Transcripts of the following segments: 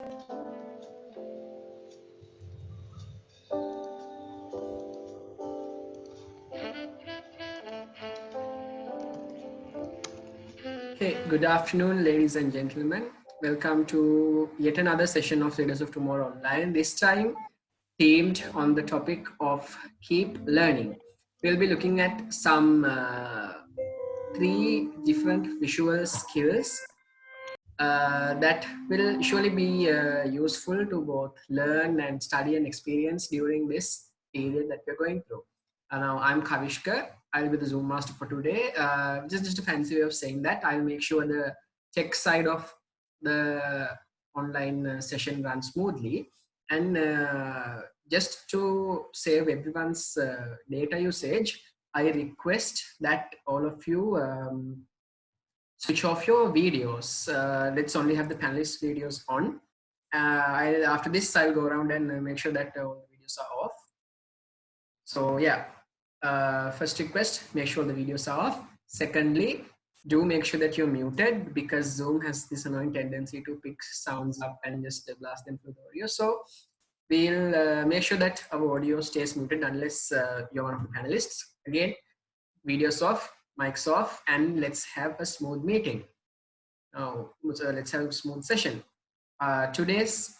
Okay, good afternoon, ladies and gentlemen. Welcome to yet another session of Leaders of Tomorrow Online. This time, themed on the topic of keep learning. We'll be looking at some three different visual skills that will surely be useful to both learn and study and experience during this period that we're going through. Now, I'm Kavishka. I'll be the Zoom master for today. Just a fancy way of saying that. I'll make sure the tech side of the online session runs smoothly. And just to save everyone's data usage, I request that all of you switch off your videos. Let's only have the panelist videos on. After this, I'll go around and make sure that all the videos are off. So yeah, first request, make sure the videos are off. Secondly, do make sure that you're muted because Zoom has this annoying tendency to pick sounds up and just blast them through the audio. So we'll make sure that our audio stays muted unless you're one of the panelists. Again, videos off, mics off, and let's have a smooth meeting. Now, so let's have a smooth session. Today's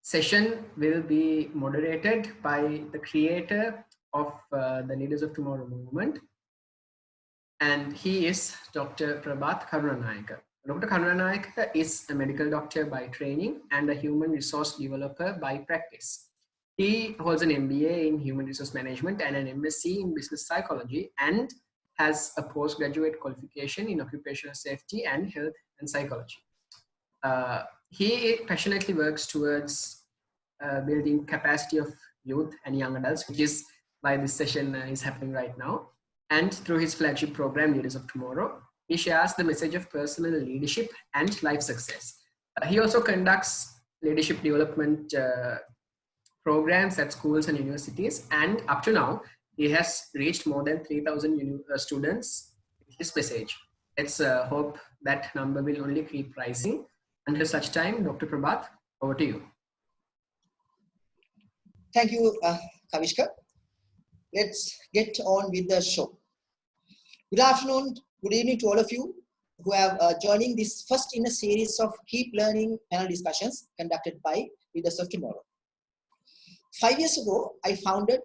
session will be moderated by the creator of the Leaders of Tomorrow movement, and he is Dr. Prabhat Karunanayake. Dr. Karunanayake is a medical doctor by training and a human resource developer by practice. He holds an MBA in Human Resource Management and an MSc in Business Psychology and has a postgraduate qualification in Occupational Safety and Health and Psychology. He passionately works towards building capacity of youth and young adults, which is why this session is happening right now. And through his flagship program, Leaders of Tomorrow, he shares the message of personal leadership and life success. He also conducts leadership development programs at schools and universities, and up to now, he has reached more than 3,000 students with his message. Let's hope that number will only keep rising. Until such time, Dr. Prabhat, over to you. Thank you, Kavishka. Let's get on with the show. Good afternoon, good evening to all of you who have joining this first in a series of Keep Learning panel discussions conducted by Leaders of Tomorrow. 5 years ago, I founded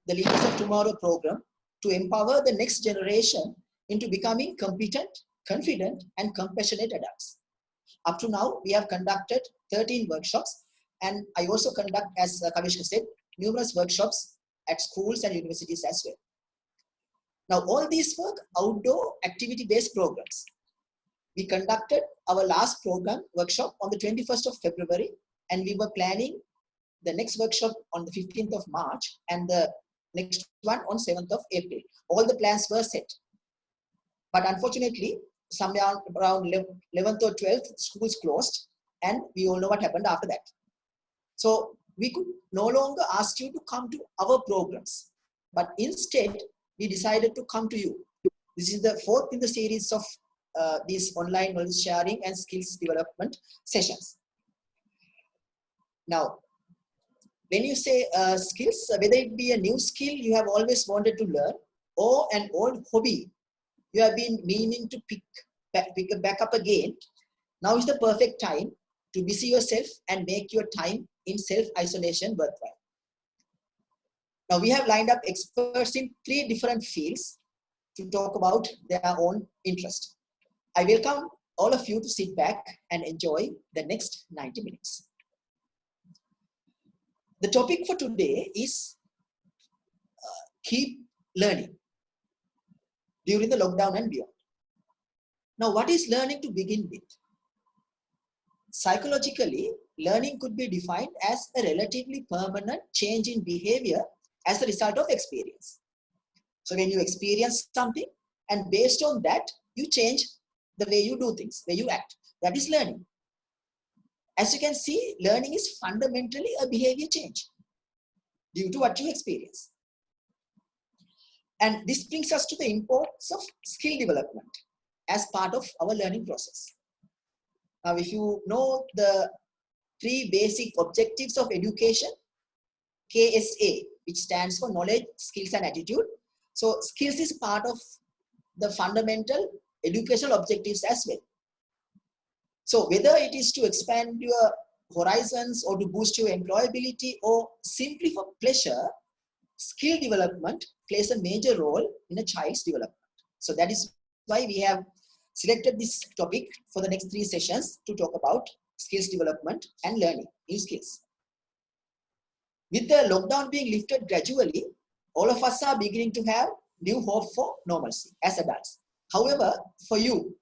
the Leaders of Tomorrow program to empower the next generation into becoming competent, confident, and compassionate adults. Up to now, we have conducted 13 workshops, and I also conduct, as Kavishka said, numerous workshops at schools and universities as well. Now, all these work outdoor activity-based programs. We conducted our last program workshop on the 21st of February, and we were planning the next workshop on the 15th of March and the next one on 7th of April. All the plans were set. But unfortunately, somewhere around 11th or 12th, schools closed, and we all know what happened after that. So we could no longer ask you to come to our programs, but instead we decided to come to you. This is the fourth in the series of these online knowledge sharing and skills development sessions. Now, when you say skills, whether it be a new skill you have always wanted to learn or an old hobby you have been meaning to pick back up again, now is the perfect time to busy yourself and make your time in self-isolation worthwhile. Now we have lined up experts in 3 different fields to talk about their own interest. I welcome all of you to sit back and enjoy the next 90 minutes. The topic for today is keep learning during the lockdown and beyond. Now, what is learning to begin with? Psychologically, learning could be defined as a relatively permanent change in behavior as a result of experience. So when you experience something and based on that, you change the way you do things, the way you act. That is learning. As you can see, learning is fundamentally a behavior change due to what you experience. And this brings us to the importance of skill development as part of our learning process. Now, if you know the three basic objectives of education, KSA, which stands for knowledge, skills, and attitude. So skills is part of the fundamental educational objectives as well. So whether it is to expand your horizons or to boost your employability or simply for pleasure, skill development plays a major role in a child's development. So that is why we have selected this topic for the next 3 sessions to talk about skills development and learning new skills. With the lockdown being lifted gradually, all of us are beginning to have new hope for normalcy as adults. However, for you,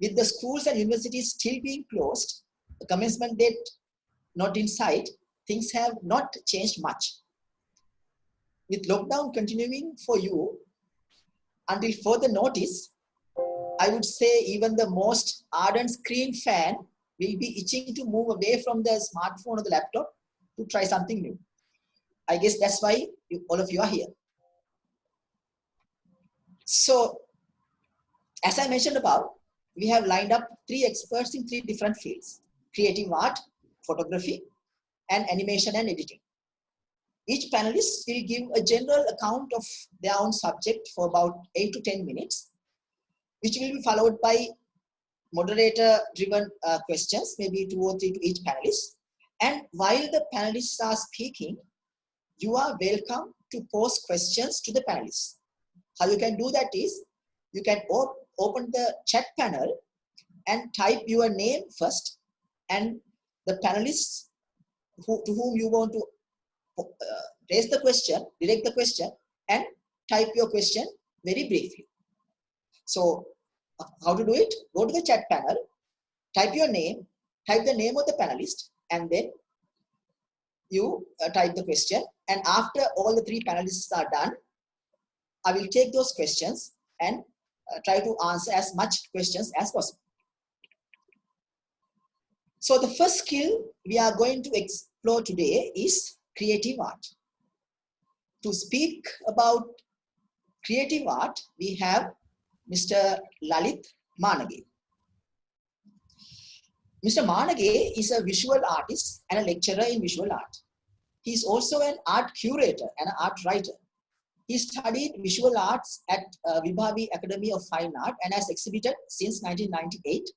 with the schools and universities still being closed, the commencement date not in sight, things have not changed much. With lockdown continuing for you until further notice, I would say even the most ardent screen fan will be itching to move away from the smartphone or the laptop to try something new. I guess that's why all of you are here. So, as I mentioned above, we have lined up 3 experts in 3 different fields: creative art, photography, and animation and editing. Each panelist will give a general account of their own subject for about 8 to 10 minutes, which will be followed by moderator-driven questions, maybe 2 or 3 to each panelist. And while the panelists are speaking, you are welcome to pose questions to the panelists. How you can do that is, you can open the chat panel and type your name first, and the panelists to whom you want to raise the question, direct the question, and type your question very briefly. So, how to do it? Go to the chat panel, type your name, type the name of the panelist, and then you type the question. And after all the 3 panelists are done, I will take those questions and try to answer as much questions as possible. So the first skill we are going to explore today is creative art. To speak about creative art, we have Mr. Lalit Manage. Mr. Manage is a visual artist and a lecturer in visual art. He is also an art curator and an art writer. He studied visual arts at Vibhavi Academy of Fine Art and has exhibited since 1998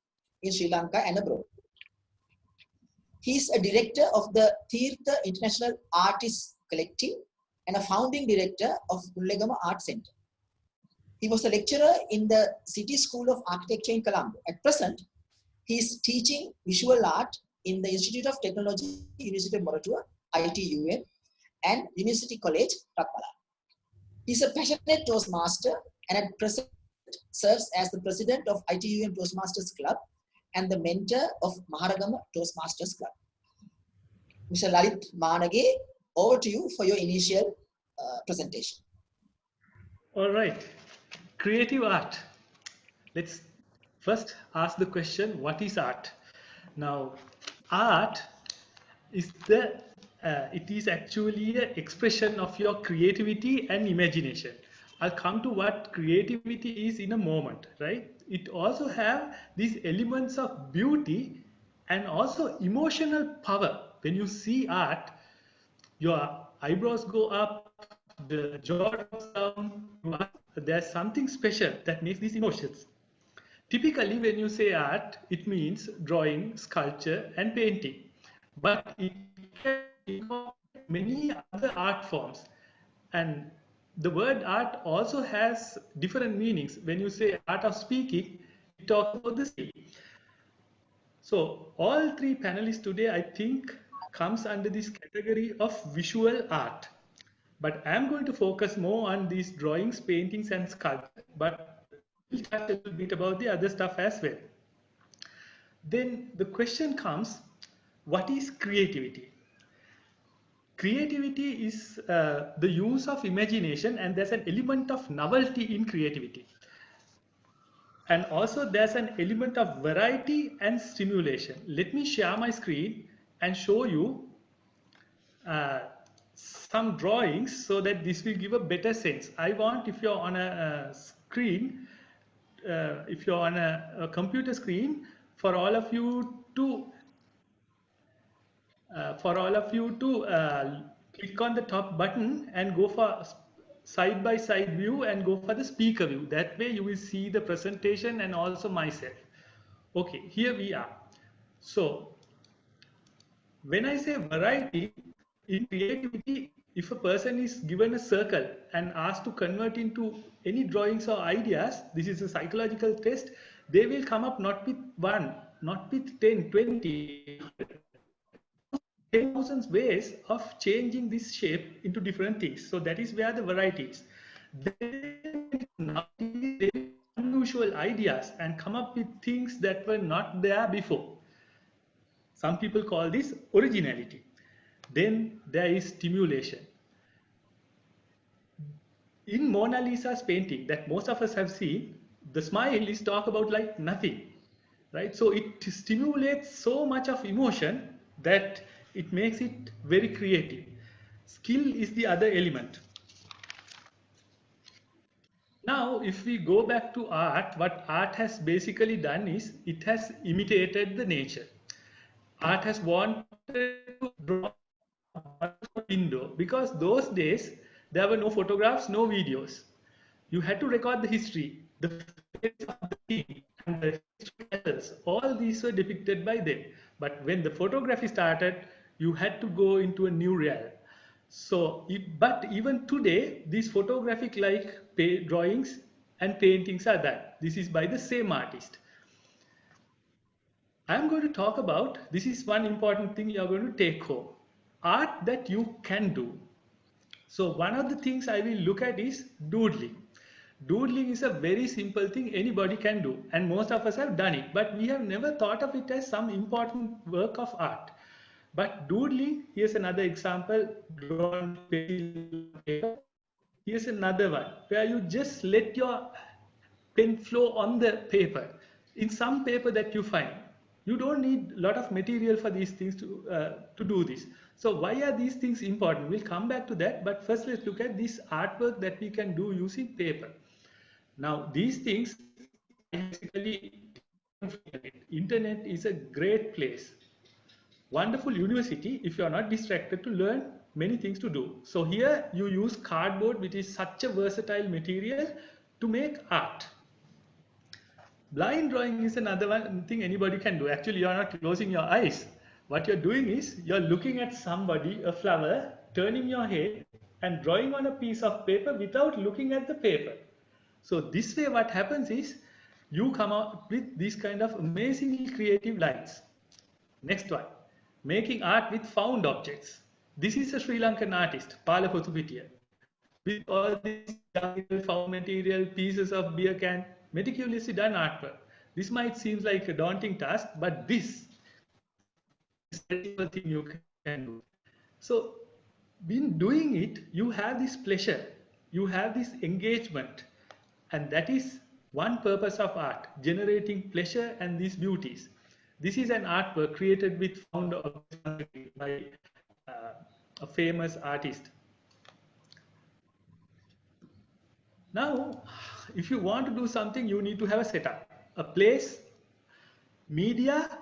in Sri Lanka and abroad. He is a director of the Tirtha International Artists Collective and a founding director of Mullegama Art Center. He was a lecturer in the City School of Architecture in Colombo. At present, he is teaching visual art in the Institute of Technology, University of Moratuwa, ITUM, and University College, Ratpala. He is a passionate Toastmaster and at present serves as the president of ITUM Toastmasters Club and the mentor of Maharagama Toastmasters Club. Mr. Lalit Manage, over to you for your initial presentation. All right, creative art. Let's first ask the question, what is art? Now, art is it is actually an expression of your creativity and imagination. I'll come to what creativity is in a moment, right? It also have these elements of beauty and also emotional power. When you see art, your eyebrows go up, the jaw drops down. There's something special that makes these emotions. Typically, when you say art, it means drawing, sculpture, and painting. But it can incorporate many other art forms. And the word art also has different meanings. When you say art of speaking, it talks about the speaking. So all 3 panelists today, I think, comes under this category of visual art. But I'm going to focus more on these drawings, paintings, and sculpture. But we'll touch a little bit about the other stuff as well. Then the question comes, what is creativity? Creativity is the use of imagination, and there's an element of novelty in creativity. And also there's an element of variety and stimulation. Let me share my screen and show you some drawings so that this will give a better sense. I want, if you're on a screen, if you're on a computer screen, for all of you to for all of you to click on the top button and go for side by side view and go for the speaker view. That way you will see the presentation and also myself. Okay, here we are. So when I say variety, in creativity, if a person is given a circle and asked to convert into any drawings or ideas, this is a psychological test, they will come up not with one, not with 10, 20, 10,000 ways of changing this shape into different things. So that is where the variety is. They unusual ideas and come up with things that were not there before. Some people call this originality. Then there is stimulation. In Mona Lisa's painting that most of us have seen, the smile is talk about like nothing, right? So it stimulates so much of emotion that it makes it very creative. Skill is the other element. Now, if we go back to art, what art has basically done is it has imitated the nature. Art has wanted to draw a window because those days there were no photographs, no videos. You had to record the history, the face of the king, and the historians. All these were depicted by them. But when the photography started, you had to go into a new realm. So, but even today, these photographic like drawings and paintings are done. This is by the same artist. I'm going to talk about, this is one important thing you're going to take home. Art that you can do. So one of the things I will look at is doodling. Doodling is a very simple thing anybody can do, and most of us have done it, but we have never thought of it as some important work of art. But doodling, here's another example, drawn paper. Here's another one where you just let your pen flow on the paper. In some paper that you find, you don't need a lot of material for these things to do this. So why are these things important? We'll come back to that, but first let's look at this artwork that we can do using paper. Now these things, basically, internet is a great place, wonderful university if you are not distracted to learn many things to do. So here you use cardboard, which is such a versatile material to make art. Blind drawing is another one thing anybody can do. Actually, you are not closing your eyes. What you're doing is you're looking at somebody, a flower, turning your head and drawing on a piece of paper without looking at the paper. So this way what happens is you come out with these kind of amazingly creative lines. Next one, making art with found objects. This is a Sri Lankan artist, Pala Pothupitiya, with all these found material, pieces of beer can, meticulously done artwork. This might seem like a daunting task, but this is a simple thing you can do. So, in doing it, you have this pleasure, you have this engagement, and that is one purpose of art, generating pleasure and these beauties. This is an artwork created with found objects by a famous artist. Now, if you want to do something, you need to have a setup, a place, media,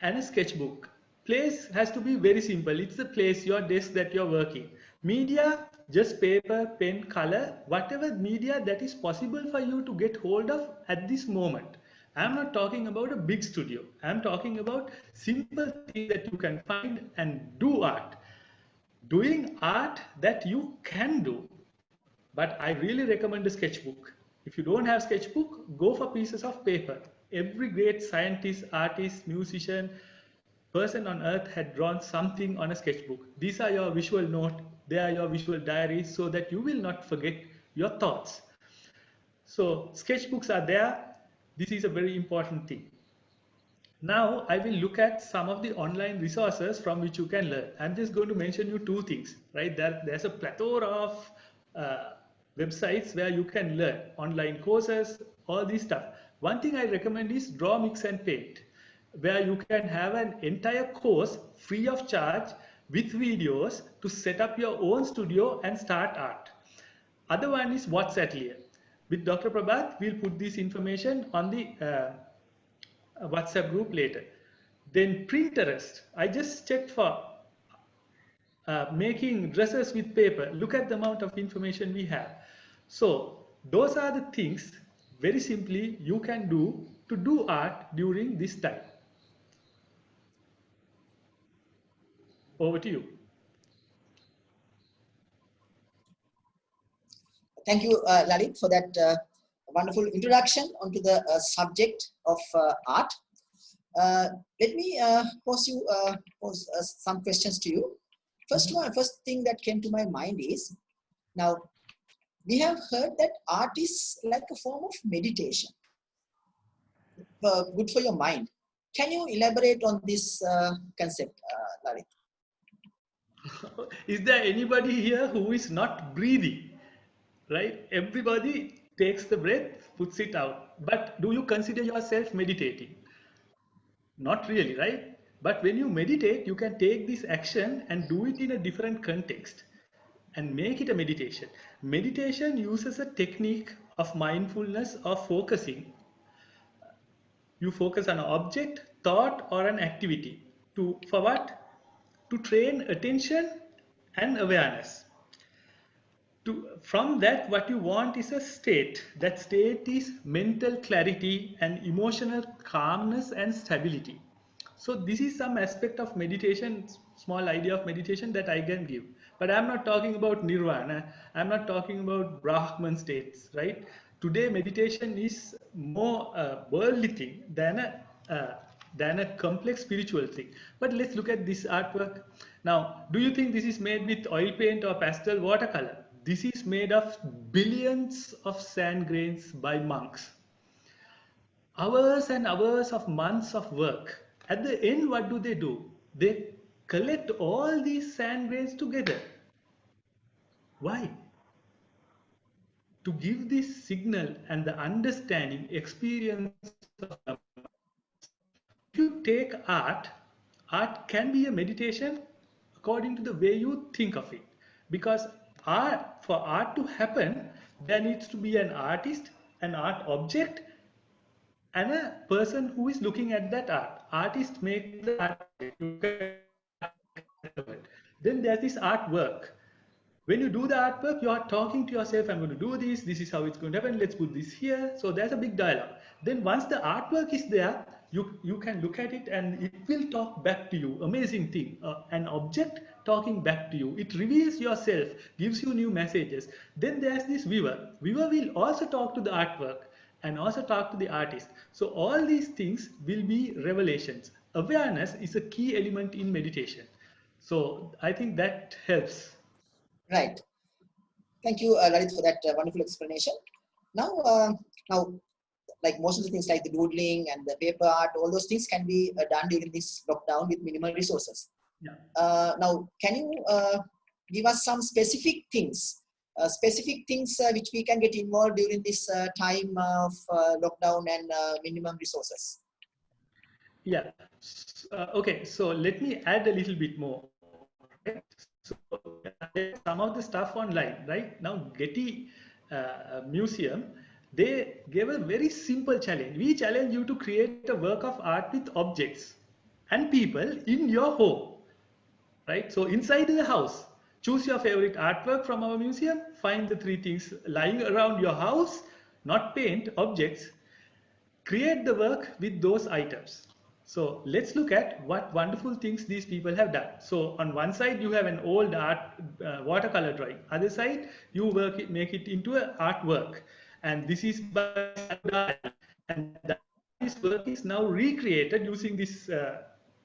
and a sketchbook. Place has to be very simple. It's the place, your desk that you're working. Media, just paper, pen, color, whatever media that is possible for you to get hold of at this moment. I'm not talking about a big studio. I'm talking about simple things that you can find and do art. Doing art that you can do. But I really recommend a sketchbook. If you don't have sketchbook, go for pieces of paper. Every great scientist, artist, musician, person on earth had drawn something on a sketchbook. These are your visual note, they are your visual diaries so that you will not forget your thoughts. So sketchbooks are there. This is a very important thing. Now I will look at some of the online resources from which you can learn. I'm just going to mention you two things, right? There's a plethora of websites where you can learn online courses, all this stuff. One thing I recommend is Draw, Mix and Paint, where you can have an entire course free of charge with videos to set up your own studio and start art. Other one is What's Atelier. With Dr. Prabhat, we'll put this information on the WhatsApp group later. Then Pinterest. I just checked for making dresses with paper. Look at the amount of information we have. So those are the things very simply you can do to do art during this time. Over to you. Thank you, Lalit, for that wonderful introduction onto the subject of art. Let me pose some questions to you. First thing that came to my mind is, now we have heard that art is like a form of meditation, good for your mind. Can you elaborate on this concept, Lalit? Is there anybody here who is not breathing? Right? Everybody takes the breath, puts it out. But do you consider yourself meditating? Not really, right? But when you meditate, you can take this action and do it in a different context and make it a meditation. Meditation uses a technique of mindfulness or focusing. You focus on an object, thought, or an activity. For what? To train attention and awareness. From that, what you want is a state. That state is mental clarity and emotional calmness and stability. So this is some aspect of meditation, small idea of meditation that I can give. But I'm not talking about nirvana. I'm not talking about Brahman states, right? Today meditation is more worldly thing than a complex spiritual thing. But let's look at this artwork. Now, do you think this is made with oil paint or pastel watercolor? This is made of billions of sand grains by monks. Hours and hours of months of work. At the end, what do? They collect all these sand grains together. Why? To give this signal and the understanding, experience of number. If you take art, art can be a meditation according to the way you think of it. Because for art to happen, there needs to be an artist, an art object, and a person who is looking at that art. Artist make the art. Then there's this artwork. When you do the artwork, you are talking to yourself, I'm going to do this is how it's going to happen, let's put this here. So there's a big dialogue. Then once the artwork is there, you can look at it and it will talk back to you. Amazing thing. An object talking back to you. It reveals yourself, gives you new messages. Then there's this viewer. Viewer will also talk to the artwork and also talk to the artist. So all these things will be revelations. Awareness is a key element in meditation. So I think that helps. Right. Thank you, Lalit, for that wonderful explanation. Now, like most of the things like the doodling and the paper art, all those things can be done during this lockdown with minimal resources. Yeah. Now, can you give us some specific things which we can get involved during this time of lockdown and minimum resources? Yeah. Okay. So let me add a little bit more. Right? So some of the stuff online, right? Now Getty Museum, they gave a very simple challenge. We challenge you to create a work of art with objects and people in your home, right? So inside the house, choose your favorite artwork from our museum, find the 3 things lying around your house, not paint, objects, create the work with those items. So let's look at what wonderful things these people have done. So on one side you have an old art watercolor drawing. Other side you make it into an artwork, and this is by and this work is now recreated using these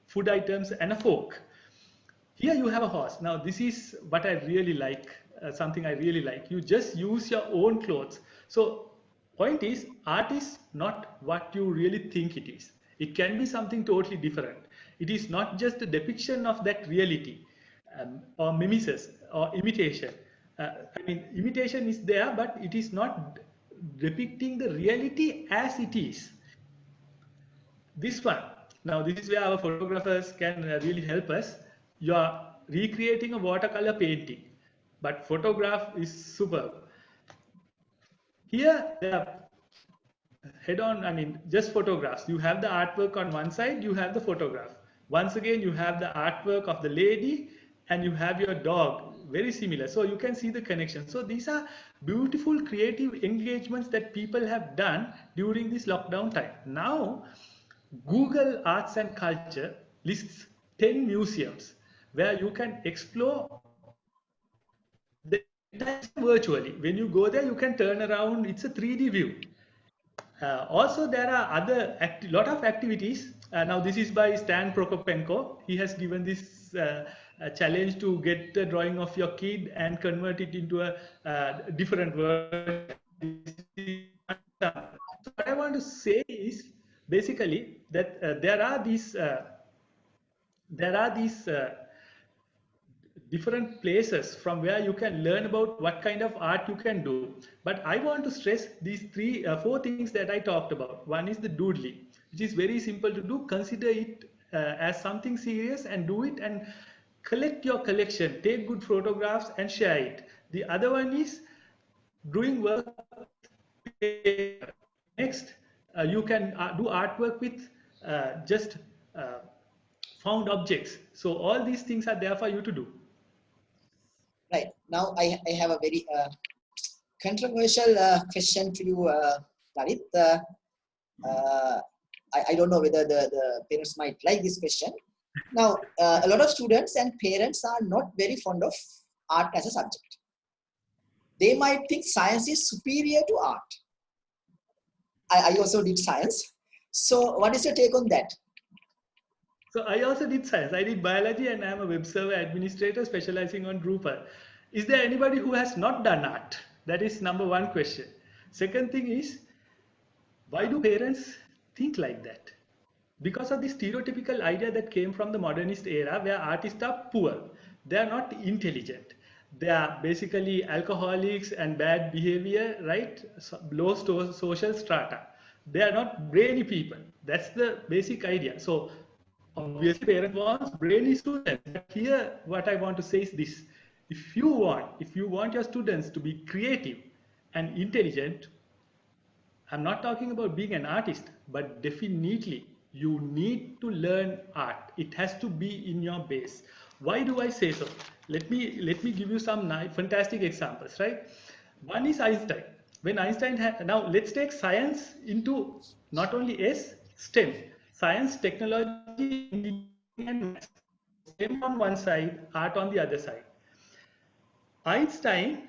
food items and a fork. Here you have a horse. Now this is what I really like, something I really like. You just use your own clothes. So point is, art is not what you really think it is. It can be something totally different. It is not just a depiction of that reality, or mimesis or imitation. I mean, imitation is there, but it is not depicting the reality as it is. This one, now this is where our photographers can really help us. You are recreating a watercolor painting, but photograph is superb. Here they are head on, I mean, just photographs. You have the artwork on one side, you have the photograph. Once again, you have the artwork of the lady and you have your dog, very similar. So you can see the connection. So these are beautiful creative engagements that people have done during this lockdown time. Now, Google Arts and Culture lists 10 museums where you can explore the entire virtually. When you go there, you can turn around. It's a 3D view. Also, there are other lot of activities. Now, this is by Stan Prokopenko. He has given this a challenge to get a drawing of your kid and convert it into a different version. So, what I want to say is basically that there are these different places from where you can learn about what kind of art you can do. But I want to stress these four things that I talked about. One is the doodling, which is very simple to do. Consider it as something serious and do it, and collect your collection, take good photographs and share it. The other one is doing work. Next, you can do artwork with just found objects. So all these things are there for you to do. Right. Now I have a very controversial question to you, Lalit. I don't know whether the parents might like this question. Now, a lot of students and parents are not very fond of art as a subject. They might think science is superior to art. I also did science. So what is your take on that? So I also did science. I did biology, and I'm a web server administrator specializing on Drupal. Is there anybody who has not done art? That is number one question. Second thing is, why do parents think like that? Because of the stereotypical idea that came from the modernist era, where artists are poor. They are not intelligent. They are basically alcoholics and bad behavior, right? Low social strata. They are not brainy people. That's the basic idea. So obviously parent wants brainy students. But here what I want to say is this. If you want your students to be creative and intelligent, I'm not talking about being an artist, but definitely you need to learn art. It has to be in your base. Why do I say so? Let me give you some fantastic examples, right? One is Einstein. When Einstein had, now let's take science into not only STEM, science, technology, engineering, and maths. STEM on one side, art on the other side. Einstein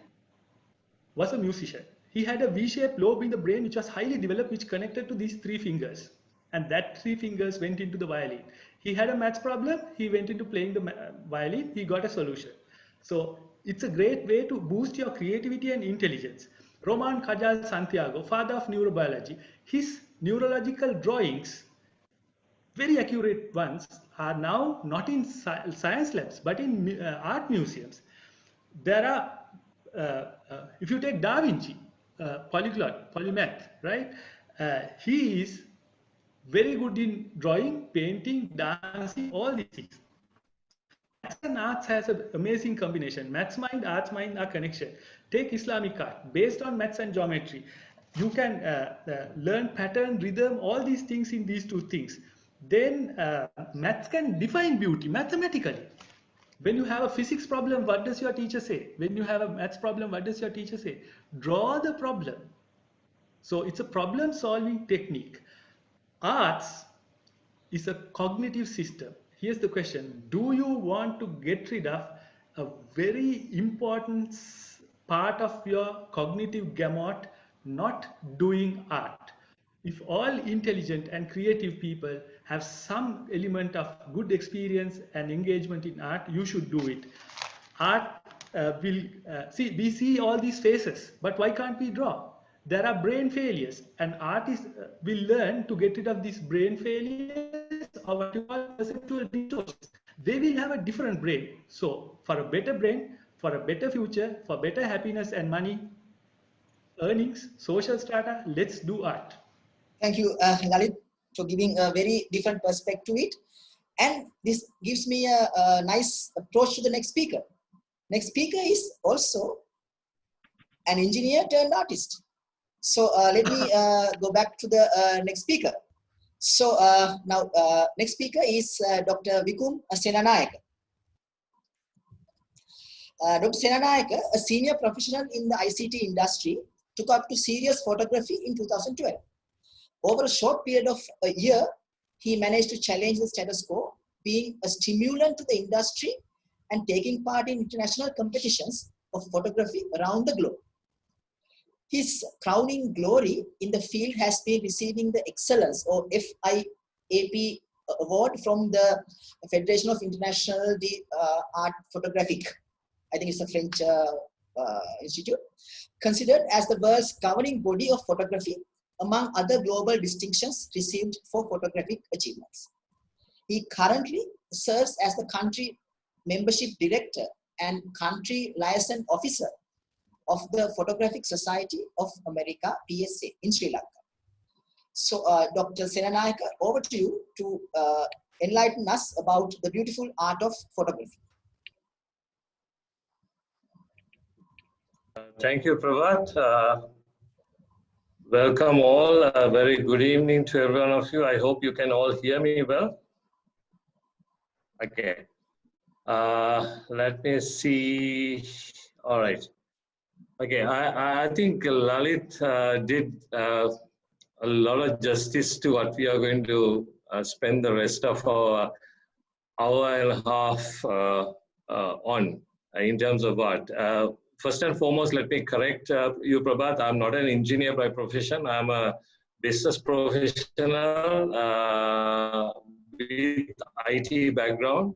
was a musician. He had a V-shaped lobe in the brain which was highly developed, which connected to these three fingers. And that three fingers went into the violin. He had a maths problem. He went into playing the violin. He got a solution. So it's a great way to boost your creativity and intelligence. Roman Cajal Santiago, father of neurobiology, his neurological drawings, very accurate ones, are now not in science labs, but in art museums. There are if you take Da Vinci, polyglot, polymath, right? He is very good in drawing, painting, dancing, all these things. Maths and arts has an amazing combination. Maths mind, arts mind are connection. Take Islamic art, based on maths and geometry. You can learn pattern, rhythm, all these things in these two things. Then maths can define beauty mathematically. When you have a physics problem, what does your teacher say? When you have a maths problem, what does your teacher say? Draw the problem. So it's a problem solving technique. Arts is a cognitive system. Here's the question. Do you want to get rid of a very important part of your cognitive gamut, not doing art? If all intelligent and creative people have some element of good experience and engagement in art, you should do it. Art we see all these faces, but why can't we draw? There are brain failures, and artists will learn to get rid of these brain failures, or what you call perceptual distortions. They will have a different brain. So for a better brain, for a better future, for better happiness and money, earnings, social strata, let's do art. Thank you, Lalit, for giving a very different perspective to it. And this gives me a nice approach to the next speaker. Next speaker is also an engineer turned artist. So let me go back to the next speaker. So now next speaker is Dr. Vikum Senanayake. Dr. Senanayake, a senior professional in the ICT industry, took up to serious photography in 2012. Over a short period of a year, he managed to challenge the status quo, being a stimulant to the industry and taking part in international competitions of photography around the globe. His crowning glory in the field has been receiving the Excellence or FIAP award from the Federation of International Art Photographique. I think it's a French institute, considered as the world's governing body of photography, among other global distinctions received for photographic achievements. He currently serves as the country membership director and country liaison officer of the Photographic Society of America, PSA, in Sri Lanka. So, Dr. Senanayake, over to you to enlighten us about the beautiful art of photography. Thank you, Prabhat. Welcome all. A very good evening to every one of you. I hope you can all hear me well. Okay. Let me see. All right. Okay. I think Lalit did a lot of justice to what we are going to spend the rest of our hour and a half on in terms of art. First and foremost, let me correct you, Prabhat. I'm not an engineer by profession. I'm a business professional with IT background.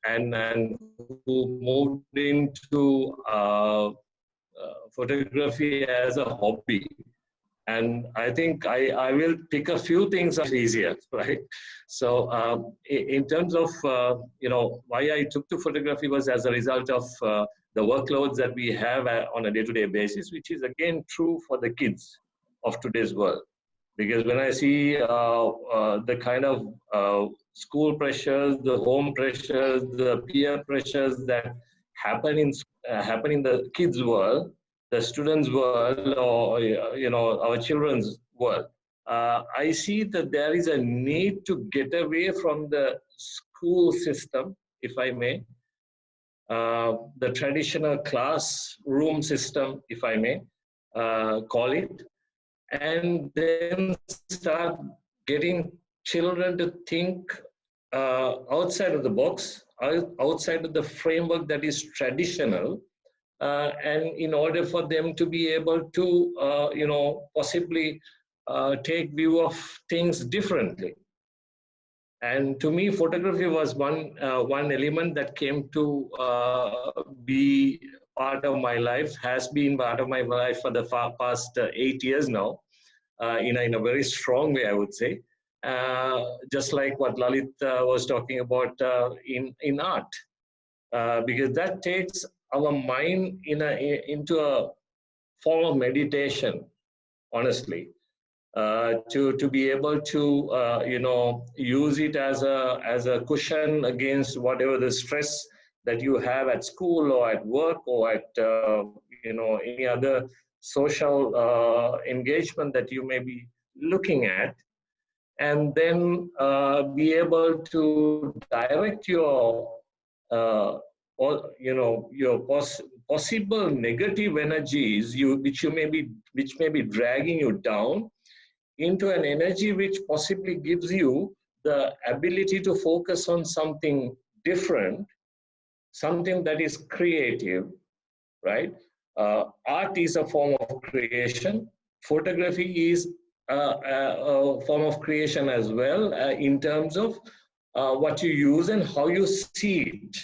And who moved into photography as a hobby. And I think I will pick a few things easier, right? So in terms of, why I took to photography was as a result of the workloads that we have on a day-to-day basis, which is again true for the kids of today's world. Because when I see the kind of school pressures, the home pressures, the peer pressures that happen in the kids' world, the students' world, or our children's world, I see that there is a need to get away from the school system, if I may, the traditional classroom system, if I may call it, and then start getting children to think outside of the box, outside of the framework that is traditional. And in order for them to be able to, possibly take view of things differently. And to me, photography was one element that came to be part of my life, has been part of my life for the past 8 years now, in a very strong way, I would say. Just like what Lalit was talking about in art, because that takes our mind into a form of meditation, honestly, to be able to use it as a cushion against whatever the stress that you have at school or at work or at any other social engagement that you may be looking at, and then be able to direct your possible negative energies which may be dragging you down into an energy which possibly gives you the ability to focus on something different, something that is creative, right? Art is a form of creation. Photography is a form of creation as well, in terms of what you use and how you see it,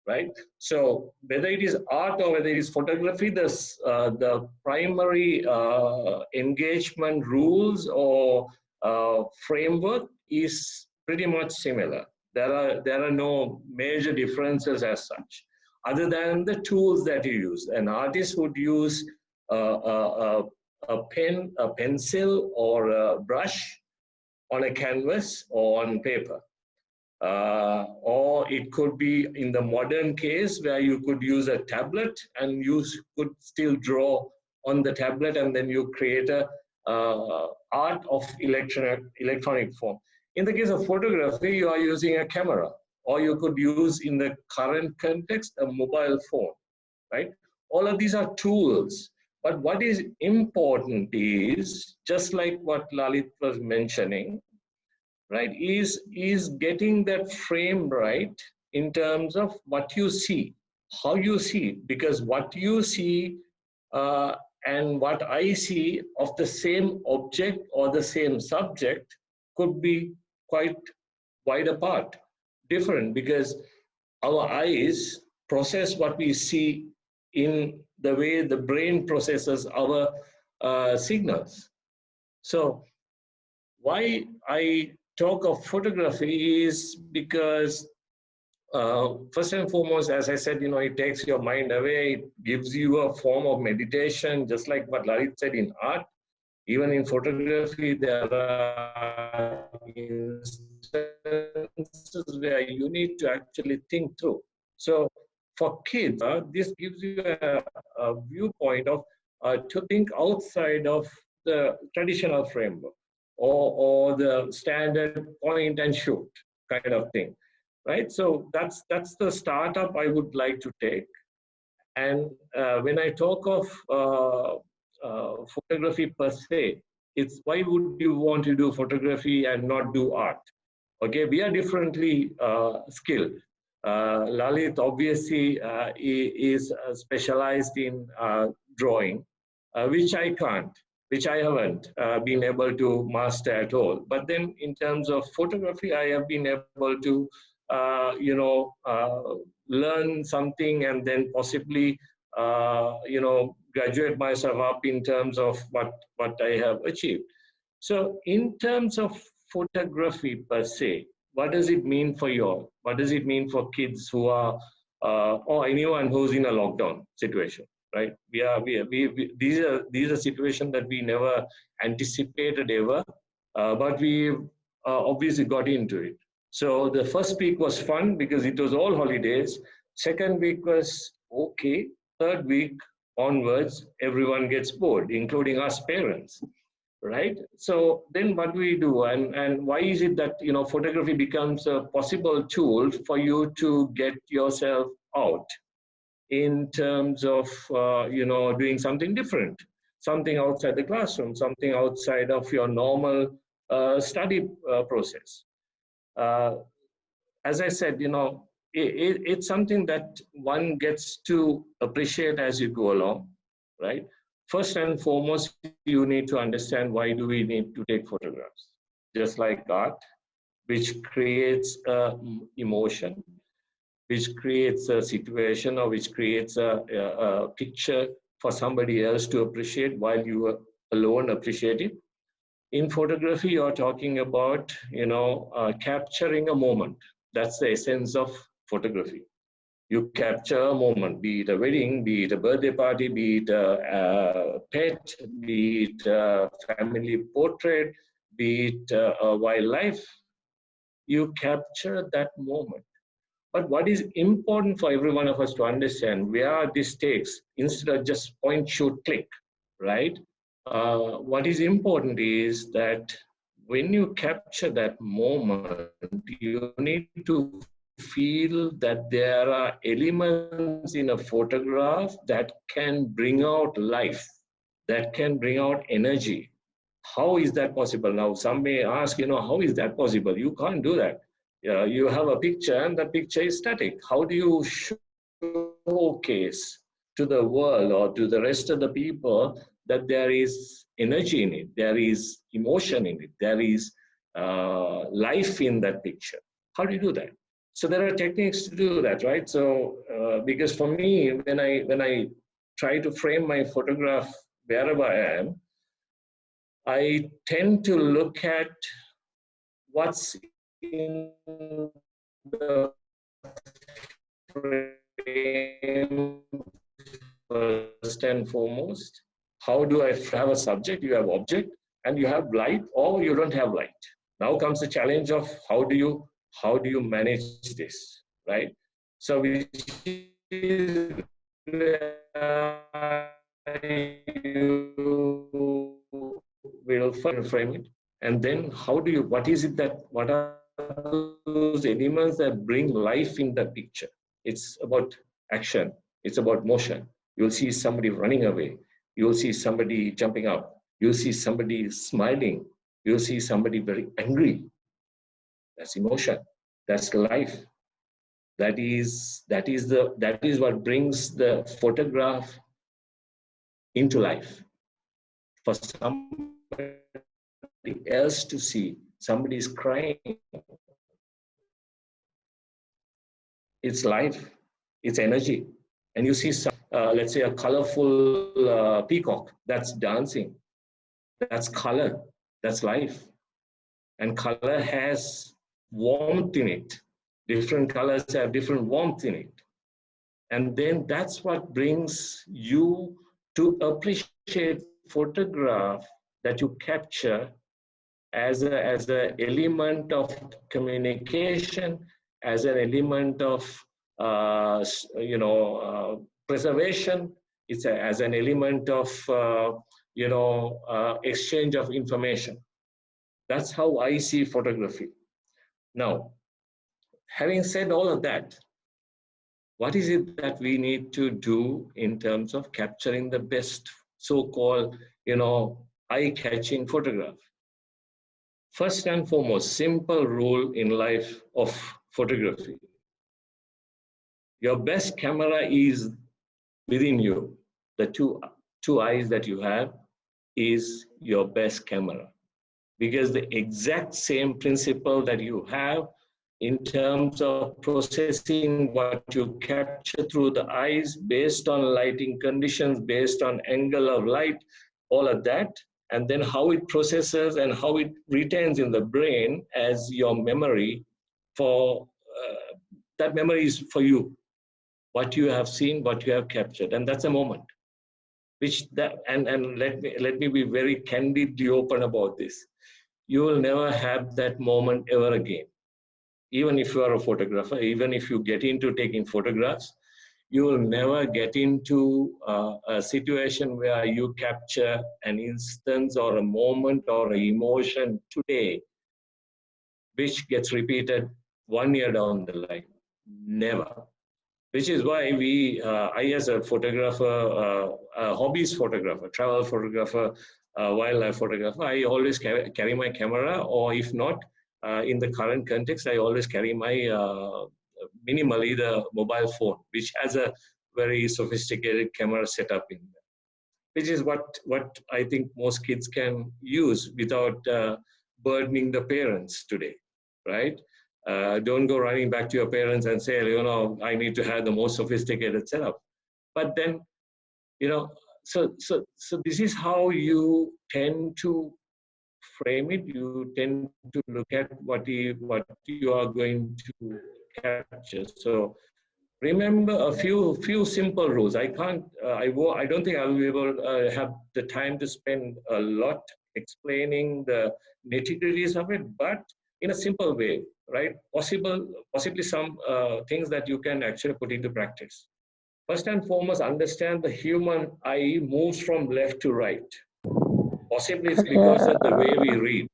right? So whether it is art or whether it is photography, the primary engagement rules or framework is pretty much similar. There are no major differences as such, other than the tools that you use. An artist would use a pen, a pencil, or a brush on a canvas or on paper. Or it could be in the modern case where you could use a tablet and you could still draw on the tablet, and then you create a art of electronic form. In the case of photography, you are using a camera, or you could use in the current context a mobile phone, right? All of these are tools. But what is important is, just like what Lalit was mentioning, right, is getting that frame right in terms of what you see, how you see, because what you see uh, and what I see of the same object or the same subject could be quite wide apart, different, because our eyes process what we see in the way the brain processes our signals. So why I talk of photography is because first and foremost, as I said, it takes your mind away. It gives you a form of meditation, just like what Lalit said in art. Even in photography, there are instances where you need to actually think through. So for kids, this gives you a viewpoint of to think outside of the traditional framework or the standard point and shoot kind of thing, right? So that's the startup I would like to take. And when I talk of photography per se, it's why would you want to do photography and not do art? Okay, we are differently skilled. Lalit obviously is specialized in drawing, which I can't, which I haven't been able to master at all. But then in terms of photography, I have been able to, learn something and then possibly, graduate myself up in terms of what I have achieved. So in terms of photography per se, what does it mean for you all? What does it mean for kids who are, or anyone who's in a lockdown situation, right? These are situations that we never anticipated ever, but we obviously got into it. So the first week was fun because it was all holidays. Second week was okay. Third week onwards, everyone gets bored, including us parents, right? So then what do we do, and why is it that photography becomes a possible tool for you to get yourself out in terms of doing something different, something outside the classroom, something outside of your normal study process? uh, as I said, it's something that one gets to appreciate as you go along, right? First and foremost, you need to understand why do we need to take photographs. Just like art, which creates emotion, which creates a situation, or which creates a picture for somebody else to appreciate while you alone appreciate it. In photography, you're talking about, capturing a moment. That's the essence of photography. You capture a moment, be it a wedding, be it a birthday party, be it a pet, be it a family portrait, be it a wildlife. You capture that moment. But what is important for every one of us to understand, where this takes, instead of just point, shoot, click, right? What is important is that when you capture that moment, you need to feel that there are elements in a photograph that can bring out life, that can bring out energy. How is that possible? Now, some may ask, how is that possible? You can't do that. You have a picture and the picture is static. How do you showcase to the world or to the rest of the people that there is energy in it, there is emotion in it, there is life in that picture? How do you do that? So there are techniques to do that, right? So because for me, when I try to frame my photograph wherever I am, I tend to look at what's in the frame first and foremost. How do I have a subject? You have object, and you have light, or you don't have light. Now comes the challenge of how do you manage this, right? So which is where you will frame it. And then what are those elements that bring life in the picture? It's about action. It's about motion. You'll see somebody running away. You'll see somebody jumping up. You'll see somebody smiling. You'll see somebody very angry. That's emotion. That's life. That is what brings the photograph into life. For somebody else to see, somebody is crying. It's life. It's energy. And you see some, let's say, a colorful peacock that's dancing. That's color. That's life. And color has warmth in it. Different colors have different warmth in it. And then that's what brings you to appreciate photograph that you capture as an element of communication, as an element of preservation. It's as an element of exchange of information. That's how I see photography. Now, having said all of that, what is it that we need to do in terms of capturing the best so-called, eye-catching photograph? First and foremost, simple rule in life of photography. Your best camera is within you. The two eyes that you have is your best camera. Because the exact same principle that you have in terms of processing what you capture through the eyes based on lighting conditions, based on angle of light, all of that, and then how it processes and how it retains in the brain as your memory for, that memory is for you, what you have seen, what you have captured, and that's a moment. And let me be very candidly open about this. You will never have that moment ever again. Even if you are a photographer, even if you get into taking photographs, you will never get into a situation where you capture an instance or a moment or an emotion today, which gets repeated 1 year down the line. Never. Which is why I as a photographer, a hobbies photographer, travel photographer, wildlife photographer, I always carry my camera, or if not, in the current context, I always carry my, minimally the mobile phone, which has a very sophisticated camera setup in there, which is what I think most kids can use without burdening the parents today, right? Don't go running back to your parents and say, I need to have the most sophisticated setup. But then, so this is how you tend to frame it. You tend to look at what you are going to capture. So remember a few simple rules. I don't think I will be able to have the time to spend a lot explaining the nitty-gritties of it, but in a simple way, right? Possibly some things that you can actually put into practice. First and foremost, understand the human eye moves from left to right. Possibly it's because of the way we read.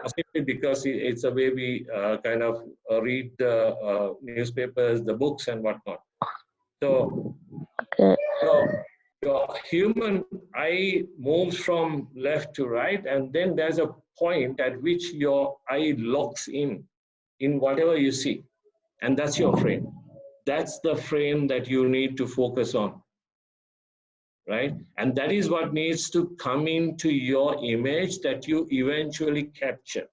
Possibly because it's the way we kind of read the newspapers, the books, and whatnot. So, your human eye moves from left to right, and then there's a point at which your eye locks in whatever you see, and that's your frame. That's the frame that you need to focus on, right? And that is what needs to come into your image that you eventually capture.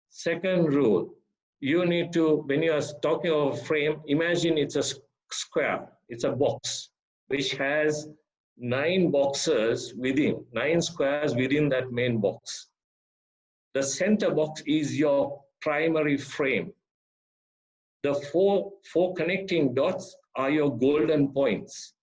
Second rule, you need to, when you are talking of a frame, imagine it's a square, it's a box, which has 9 boxes within, 9 squares within that main box. The center box is your primary frame. The four connecting dots are your golden points.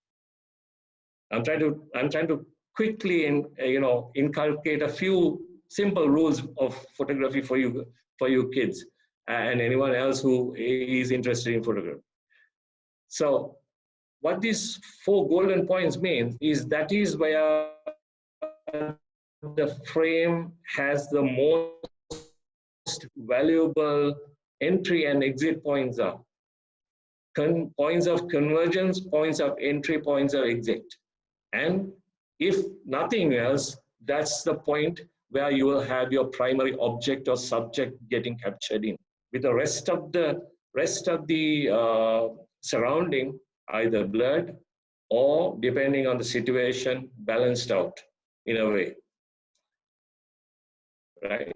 I'm trying to quickly inculcate a few simple rules of photography for you kids and anyone else who is interested in photography. So what these 4 golden points mean is that is where the frame has the most valuable entry and exit points are. Points of convergence, points of entry, points of exit. And if nothing else, that's the point where you will have your primary object or subject getting captured in. With the rest of the surrounding either blurred or, depending on the situation, balanced out in a way, right?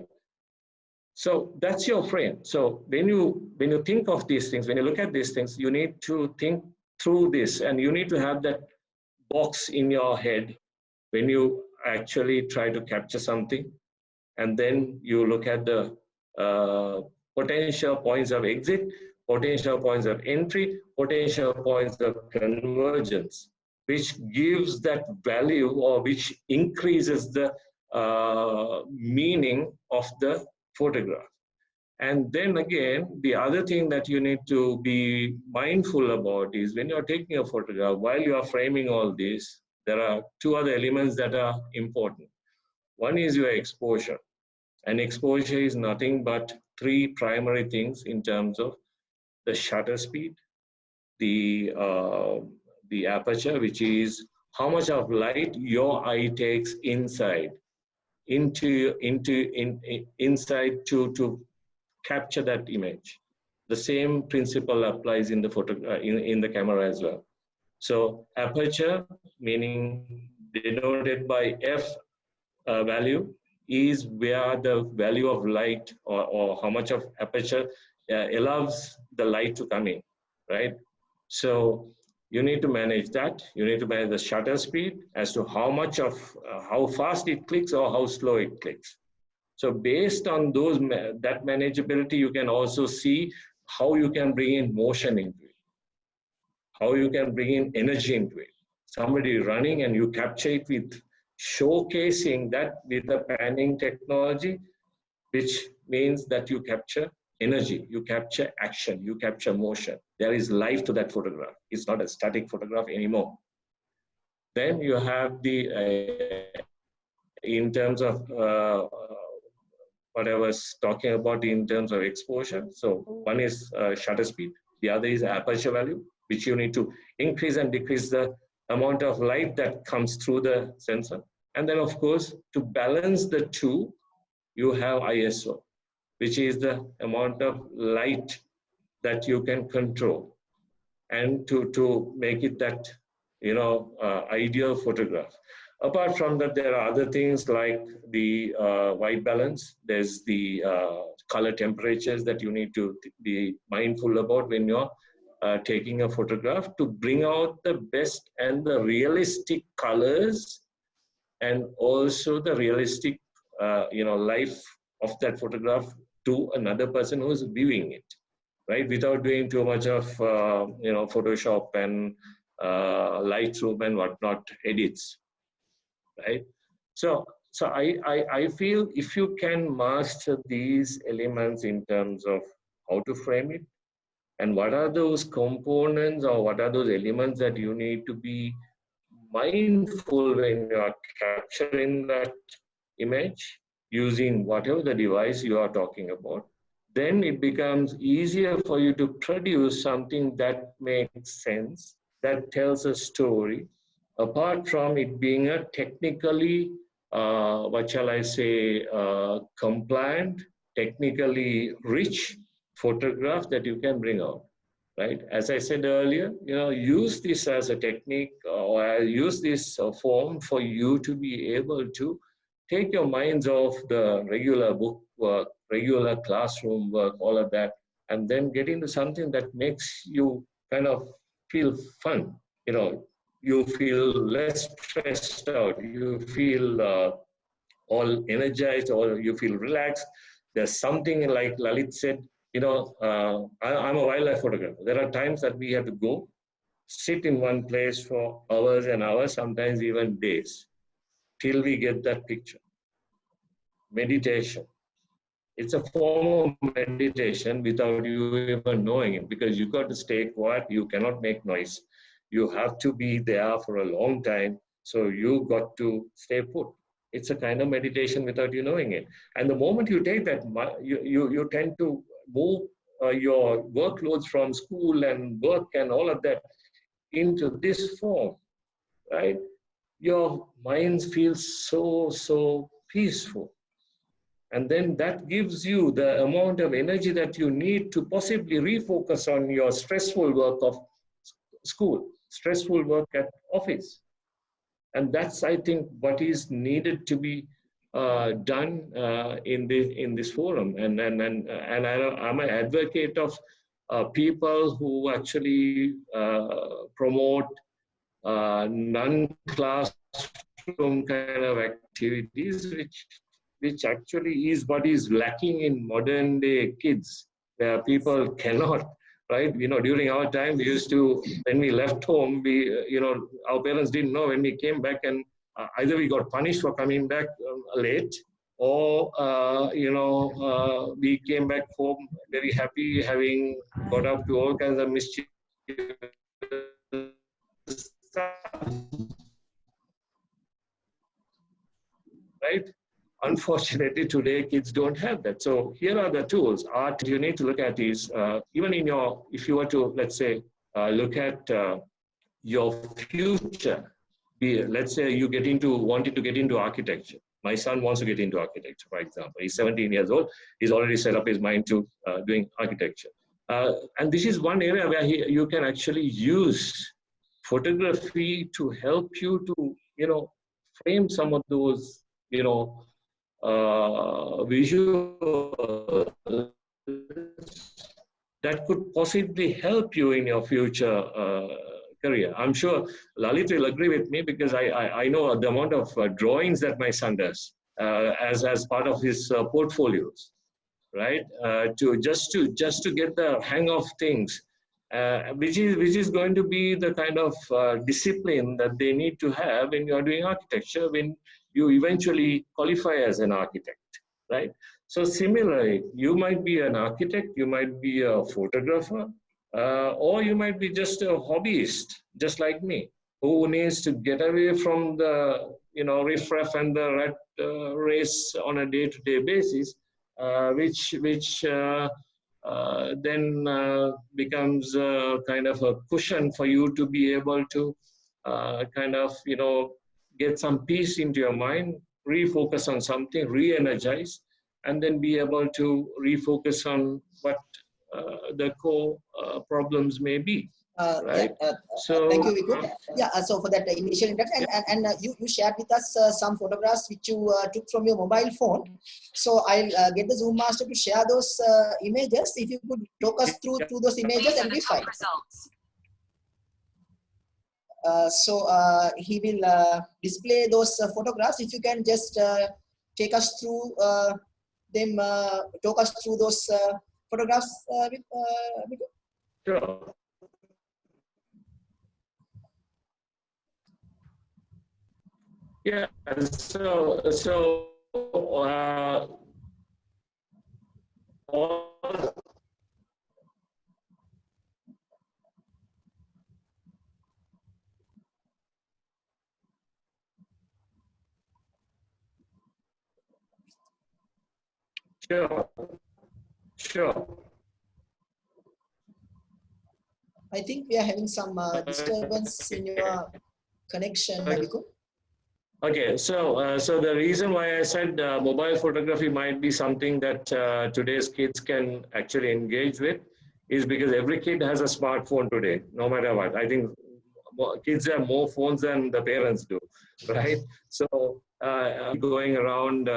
So that's your frame. So when you think of these things, when you look at these things, you need to think through this, and you need to have that box in your head when you actually try to capture something, and then you look at the potential points of exit, potential points of entry, potential points of convergence, which gives that value or which increases the meaning of the photograph. And then again, the other thing that you need to be mindful about is when you're taking a photograph, while you are framing all this, there are two other elements that are important. One is your exposure. And exposure is nothing but three primary things in terms of the shutter speed, the aperture, which is how much of light your eye takes inside inside to capture that image. The same principle applies in the in the camera as well. So aperture, meaning denoted by F value, is where the value of light or how much of aperture allows the light to come in, right? So you need to manage that. You need to manage the shutter speed as to how much of, how fast it clicks or how slow it clicks. So based on those, that manageability, you can also see how you can bring in motion into it, how you can bring in energy into it. Somebody running and you capture it with showcasing that with the panning technology, which means that you capture energy, you capture action, you capture motion. There is life to that photograph. It's not a static photograph anymore. Then you have the, in terms of what I was talking about in terms of exposure. So one is shutter speed. The other is aperture value, which you need to increase and decrease the amount of light that comes through the sensor. And then of course, to balance the two, you have ISO, which is the amount of light that you can control, and to make it that, you know, ideal photograph. Apart from that, there are other things like the white balance. There's the color temperatures that you need to be mindful about when you're taking a photograph, to bring out the best and the realistic colors, and also the realistic, you know, life of that photograph to another person who's viewing it, right? Without doing too much of, you know, Photoshop and Lightroom and whatnot edits, right? So I feel if you can master these elements in terms of how to frame it, and what are those components or what are those elements that you need to be mindful when you are capturing that image using whatever the device you are talking about, then it becomes easier for you to produce something that makes sense, that tells a story, apart from it being a technically, what shall I say, compliant, technically rich photograph that you can bring out, right? As I said earlier, you know, use this as a technique, or use this form for you to be able to take your minds off the regular book work, regular classroom work, all of that, and then get into something that makes you kind of feel fun. You know, you feel less stressed out, you feel all energized, or you feel relaxed. There's something like Lalit said, you know, I'm a wildlife photographer. There are times that we have to go, sit in one place for hours and hours, sometimes even days, till we get that picture. Meditation. It's a form of meditation without you even knowing it, because you got to stay quiet, you cannot make noise. You have to be there for a long time, so you got to stay put. It's a kind of meditation without you knowing it. And the moment you take that, you tend to move your workloads from school and work and all of that into this form, right? Your mind feels so peaceful. And then that gives you the amount of energy that you need to possibly refocus on your stressful work of school, stressful work at office. And that's, I think, what is needed to be done in this forum. And I'm an advocate of people who actually promote non-classroom kind of activities, which actually is what is lacking in modern day kids, where people cannot, right? During our time, we used to, when we left home, our parents didn't know when we came back, and either we got punished for coming back late, or, we came back home very happy, having got up to all kinds of mischief stuff, right? Unfortunately, today kids don't have that. So here are the tools. Art you need to look at is, even if you were to, let's say, look at your future, let's say you wanted to get into architecture. My son wants to get into architecture, for example. He's 17 years old. He's already set up his mind to doing architecture. And this is one area where you can actually use photography to help you to, frame some of those, visual that could possibly help you in your future career. I'm sure Lalit will agree with me, because I know the amount of drawings that my son does as part of his portfolios, right? Just to get the hang of things, which is going to be the kind of discipline that they need to have when you're doing architecture, when you eventually qualify as an architect, right? So similarly, you might be an architect, you might be a photographer, or you might be just a hobbyist, just like me, who needs to get away from the riffraff and the rat race on a day-to-day basis, which then becomes kind of a cushion for you to be able to get some peace into your mind, refocus on something, re-energize, and then be able to refocus on what the core problems may be. Right. So thank you, Viku. So for that initial introduction, and you shared with us some photographs which you took from your mobile phone. So I'll get the Zoom master to share those images. If you could talk us through those images, and be fine. He will display those photographs. If you can just take us through them, talk us through those photographs. Sure. Yeah. So Sure. I think we are having some disturbance in your connection, Viku. Okay, so the reason why I said mobile photography might be something that today's kids can actually engage with is because every kid has a smartphone today, no matter what. I think kids have more phones than the parents do, right? So going around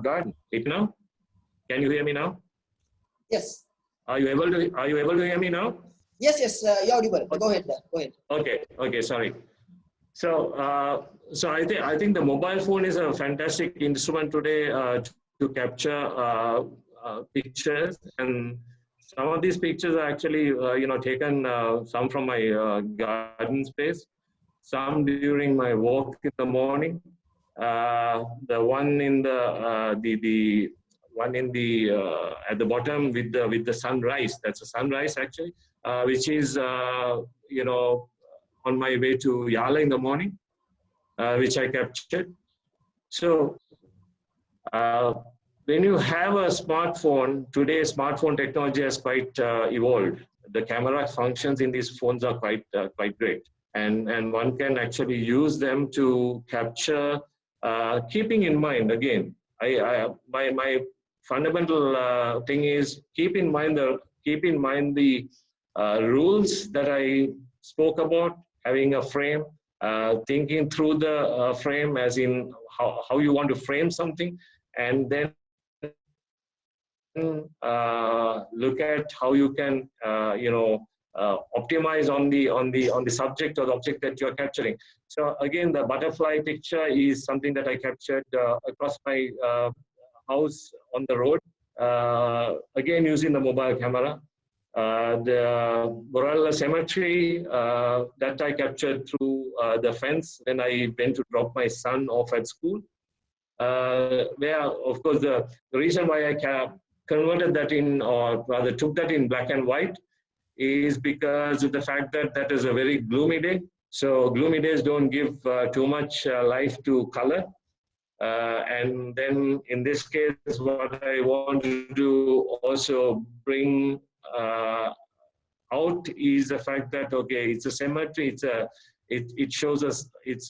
garden, now? Can you hear me now? Yes. Are you able to hear me now? Yes, you're audible. Go ahead. Okay, sorry. So I think the mobile phone is a fantastic instrument today to capture pictures, and some of these pictures are actually taken some from my garden space, some during my walk in the morning. The one in the one in the at the bottom with the sunrise. That's a sunrise actually, which is on my way to Yala in the morning, which I captured. So when you have a smartphone, today smartphone technology has quite evolved. The camera functions in these phones are quite great, and one can actually use them to capture, keeping in mind again. My fundamental thing is keep in mind the rules that I spoke about, having a frame, thinking through the frame as in how you want to frame something, and then look at how you can optimize on the subject or the object that you're capturing. So again, the butterfly picture is something that I captured across my house on the road, again using the mobile camera. The Borella Cemetery that I captured through the fence when I went to drop my son off at school. Where, of course, the reason why I converted that in, or rather took that in black and white, is because of the fact that that is a very gloomy day. So gloomy days don't give too much life to color. And then in this case, what I want to do also bring out is the fact that, okay, it's a cemetery, it shows us, it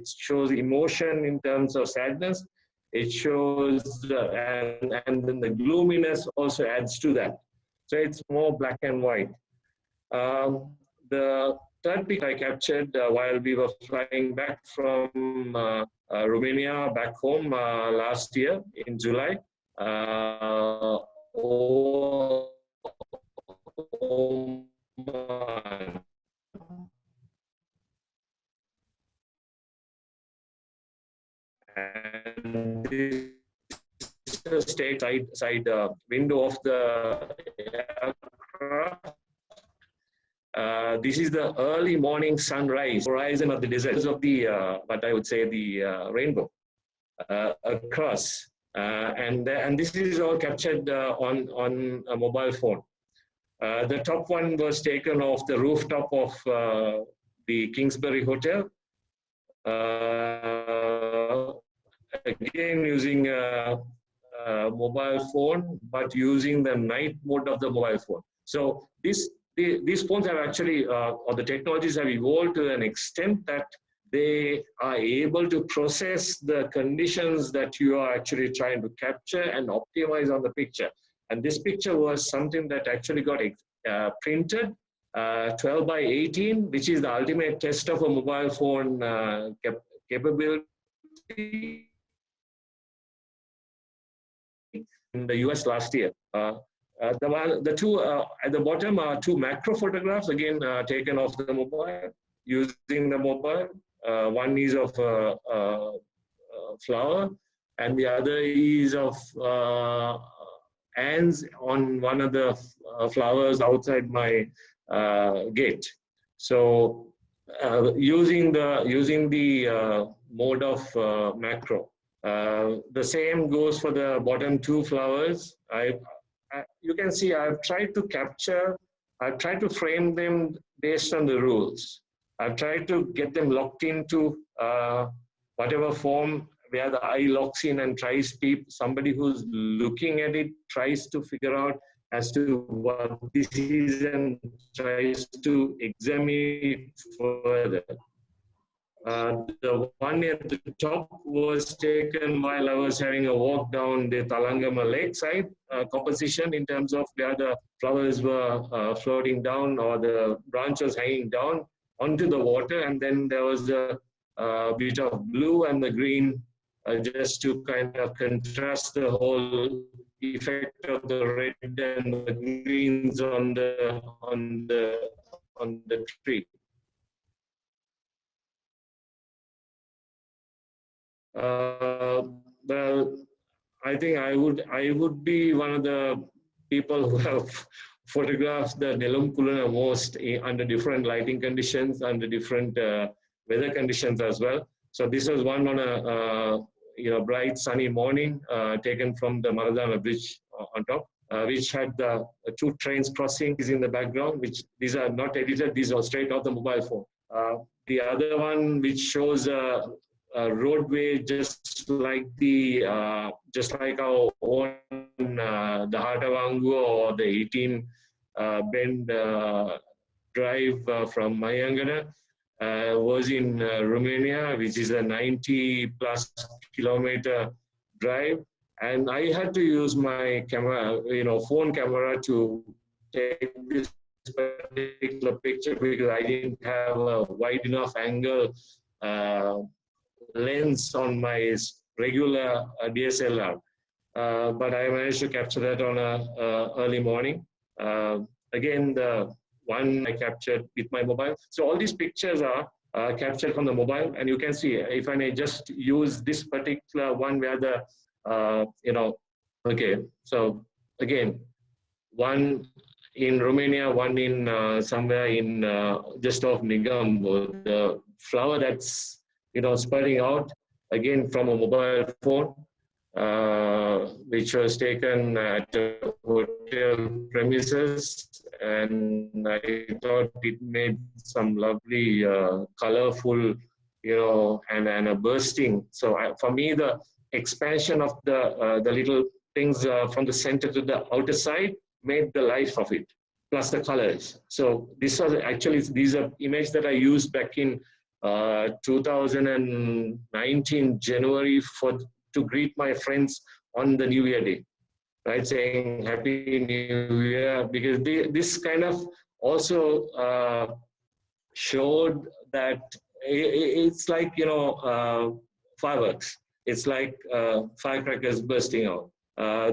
shows emotion in terms of sadness. It shows, and then the gloominess also adds to that. So it's more black and white. The third picture I captured while we were flying back from Romania back home last year in July. And this is the side window of the aircraft. This is the early morning sunrise, horizon of the desert of the, what I would say, the rainbow across. And this is all captured on a mobile phone. The top one was taken off the rooftop of the Kingsbury Hotel. Again, using a mobile phone, but using the night mode of the mobile phone. So these phones have actually, or the technologies have evolved to an extent that they are able to process the conditions that you are actually trying to capture and optimize on the picture. And this picture was something that actually got printed 12 by 18, which is the ultimate test of a mobile phone capability. In the US last year. The two at the bottom are two macro photographs, again taken off the mobile, using the mobile. One is of a flower, and the other is of ants on one of the flowers outside my gate. So using the mode of macro. The same goes for the bottom two flowers. You can see I've tried to frame them based on the rules. I've tried to get them locked into whatever form where the eye locks in and tries to, somebody who's looking at it tries to figure out as to what this is and tries to examine it further. The one at the top was taken while I was having a walk down the Talangama lakeside composition in terms of where the flowers were floating down or the branches hanging down onto the water, and then there was a bit of blue and the green just to kind of contrast the whole effect of the red and the greens on the tree. Well, I think I would be one of the people who have photographed the Nelum Kuluna most under different lighting conditions, under different weather conditions as well. So this was one on a bright sunny morning taken from the Maradana Bridge on top, which had the two trains crossing in the background, which these are not edited, these are straight off the mobile phone. The other one which shows roadway, just like our own the Hatavangu or the 18 Bend drive from Mayangana was in Romania, which is a 90+ kilometer drive, and I had to use my camera, phone camera to take this particular picture because I didn't have a wide enough angle lens on my regular DSLR. But I managed to capture that on a early morning. Again, the one I captured with my mobile. So all these pictures are captured from the mobile, and you can see, if I may just use this particular one where the, okay. So again, one in Romania, one in somewhere in just off Negombo, the flower that's, spurting out, again from a mobile phone, which was taken at a hotel premises, and I thought it made some lovely, colorful, and a bursting. So for me, the expansion of the little things from the center to the outer side made the life of it, plus the colors. So these are images that I used back in 2019 January to greet my friends on the New Year Day, right? Saying Happy New Year, because this kind of also showed that it's like, fireworks. It's like firecrackers bursting out.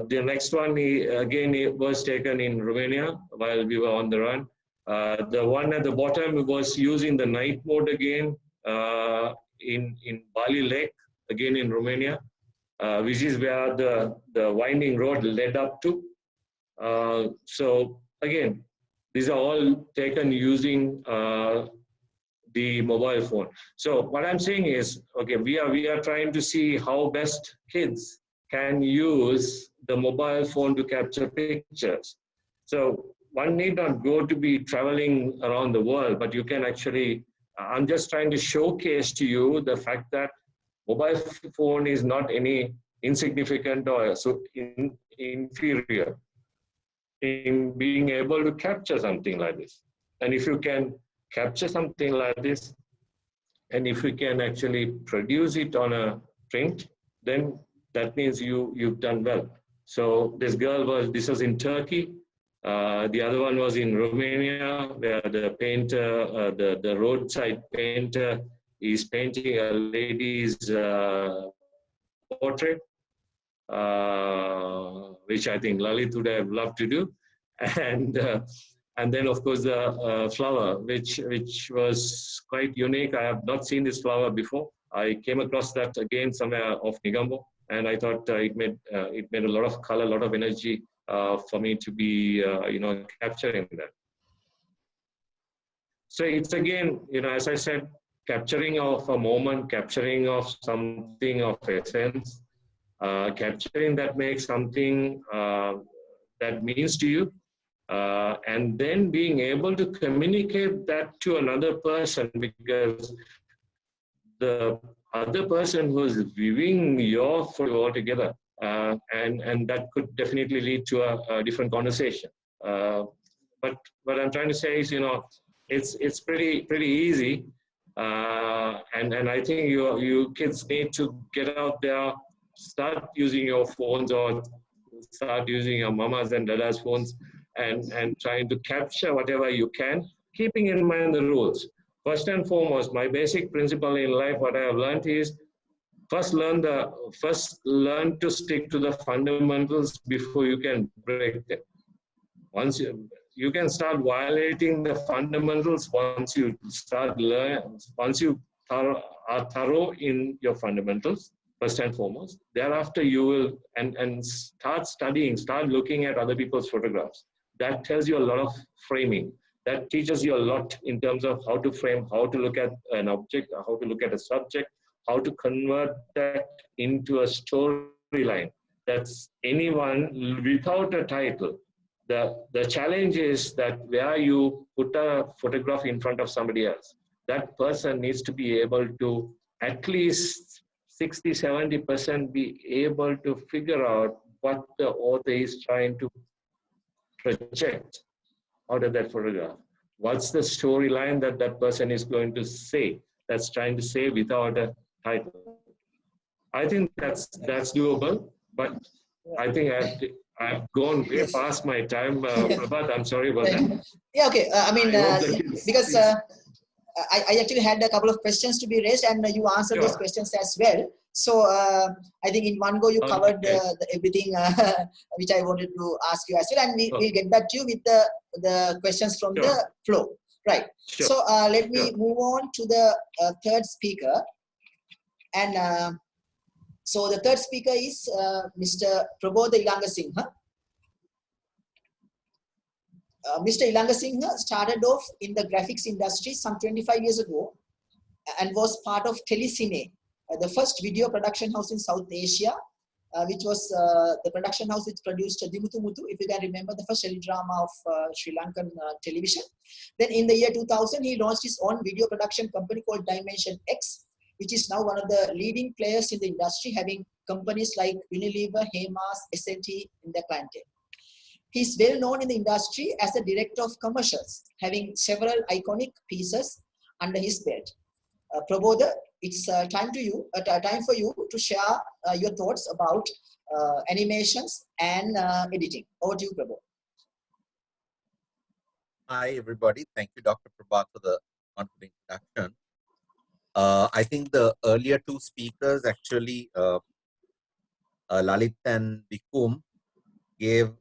The next one, it was taken in Romania while we were on the run. The one at the bottom was using the night mode again in Bali Lake, again in Romania, which is where the winding road led up to. So again, these are all taken using the mobile phone. So what I'm saying is, okay, we are trying to see how best kids can use the mobile phone to capture pictures. So one need not go to be traveling around the world, but you can actually, I'm just trying to showcase to you the fact that mobile phone is not any insignificant or so inferior in being able to capture something like this. And if you can capture something like this, and if we can actually produce it on a print, then that means you've done well. So this was in Turkey. The other one was in Romania, where the painter, the roadside painter, is painting a lady's portrait, which I think Lalit would have loved to do, and then of course the flower, which was quite unique. I have not seen this flower before. I came across that again somewhere off Negombo, and I thought it made a lot of color, a lot of energy for me to be capturing that. So it's again, as I said, capturing of a moment, capturing of something of essence, capturing that makes something that means to you, and then being able to communicate that to another person, because the other person who's viewing your photo altogether, and that could definitely lead to a different conversation. But what I'm trying to say is, it's pretty easy, and I think you kids need to get out there, start using your phones, or start using your mamas and dadas phones, and trying to capture whatever you can, keeping in mind the rules. First and foremost, my basic principle in life, what I have learned is, first learn to stick to the fundamentals before you can break them. Once you can start violating the fundamentals once you are thorough in your fundamentals, first and foremost. Thereafter, you will and start studying, start looking at other people's photographs. That tells you a lot of framing. That teaches you a lot in terms of how to frame, how to look at an object, how to look at a subject, how to convert that into a storyline. That's anyone without a title. The challenge is that where you put a photograph in front of somebody else, that person needs to be able to at least 60-70% be able to figure out what the author is trying to project out of that photograph. What's the storyline that that person is going to say, that's trying to say without a title? I think that's doable, but I think I've gone way Yes. past my time. Prabhat, I'm sorry about Right. that. Yeah, okay. I mean, I hope that is, because I actually had a couple of questions to be raised, and you answered those sure. questions as well. So I think in one go you covered Okay. everything which I wanted to ask you as well, and Oh, we'll get back to you with the questions from sure. the flow. Right. Sure. So let me Sure. move on to the third speaker, and so the third speaker is Mr. Prabodha Ilangasinghe. Mr. Ilangasinghe started off in the graphics industry some 25 years ago and was part of Telecine, the first video production house in South Asia, which was the production house which produced Dimuthu Muthu, if you can remember, the first teledrama of Sri Lankan television. Then in the year 2000, he launched his own video production company called Dimension X, which is now one of the leading players in the industry, having companies like Unilever, Hemas, SLT in their clientele. He's well known in the industry as a director of commercials, having several iconic pieces under his belt. Prabodha, it's time for you to share your thoughts about animations and editing. Over to you, Prabodha. Hi, everybody. Thank you, Dr. Prabhat, for the confident introduction. I think the earlier two speakers, actually, Lalit and Vikum, gave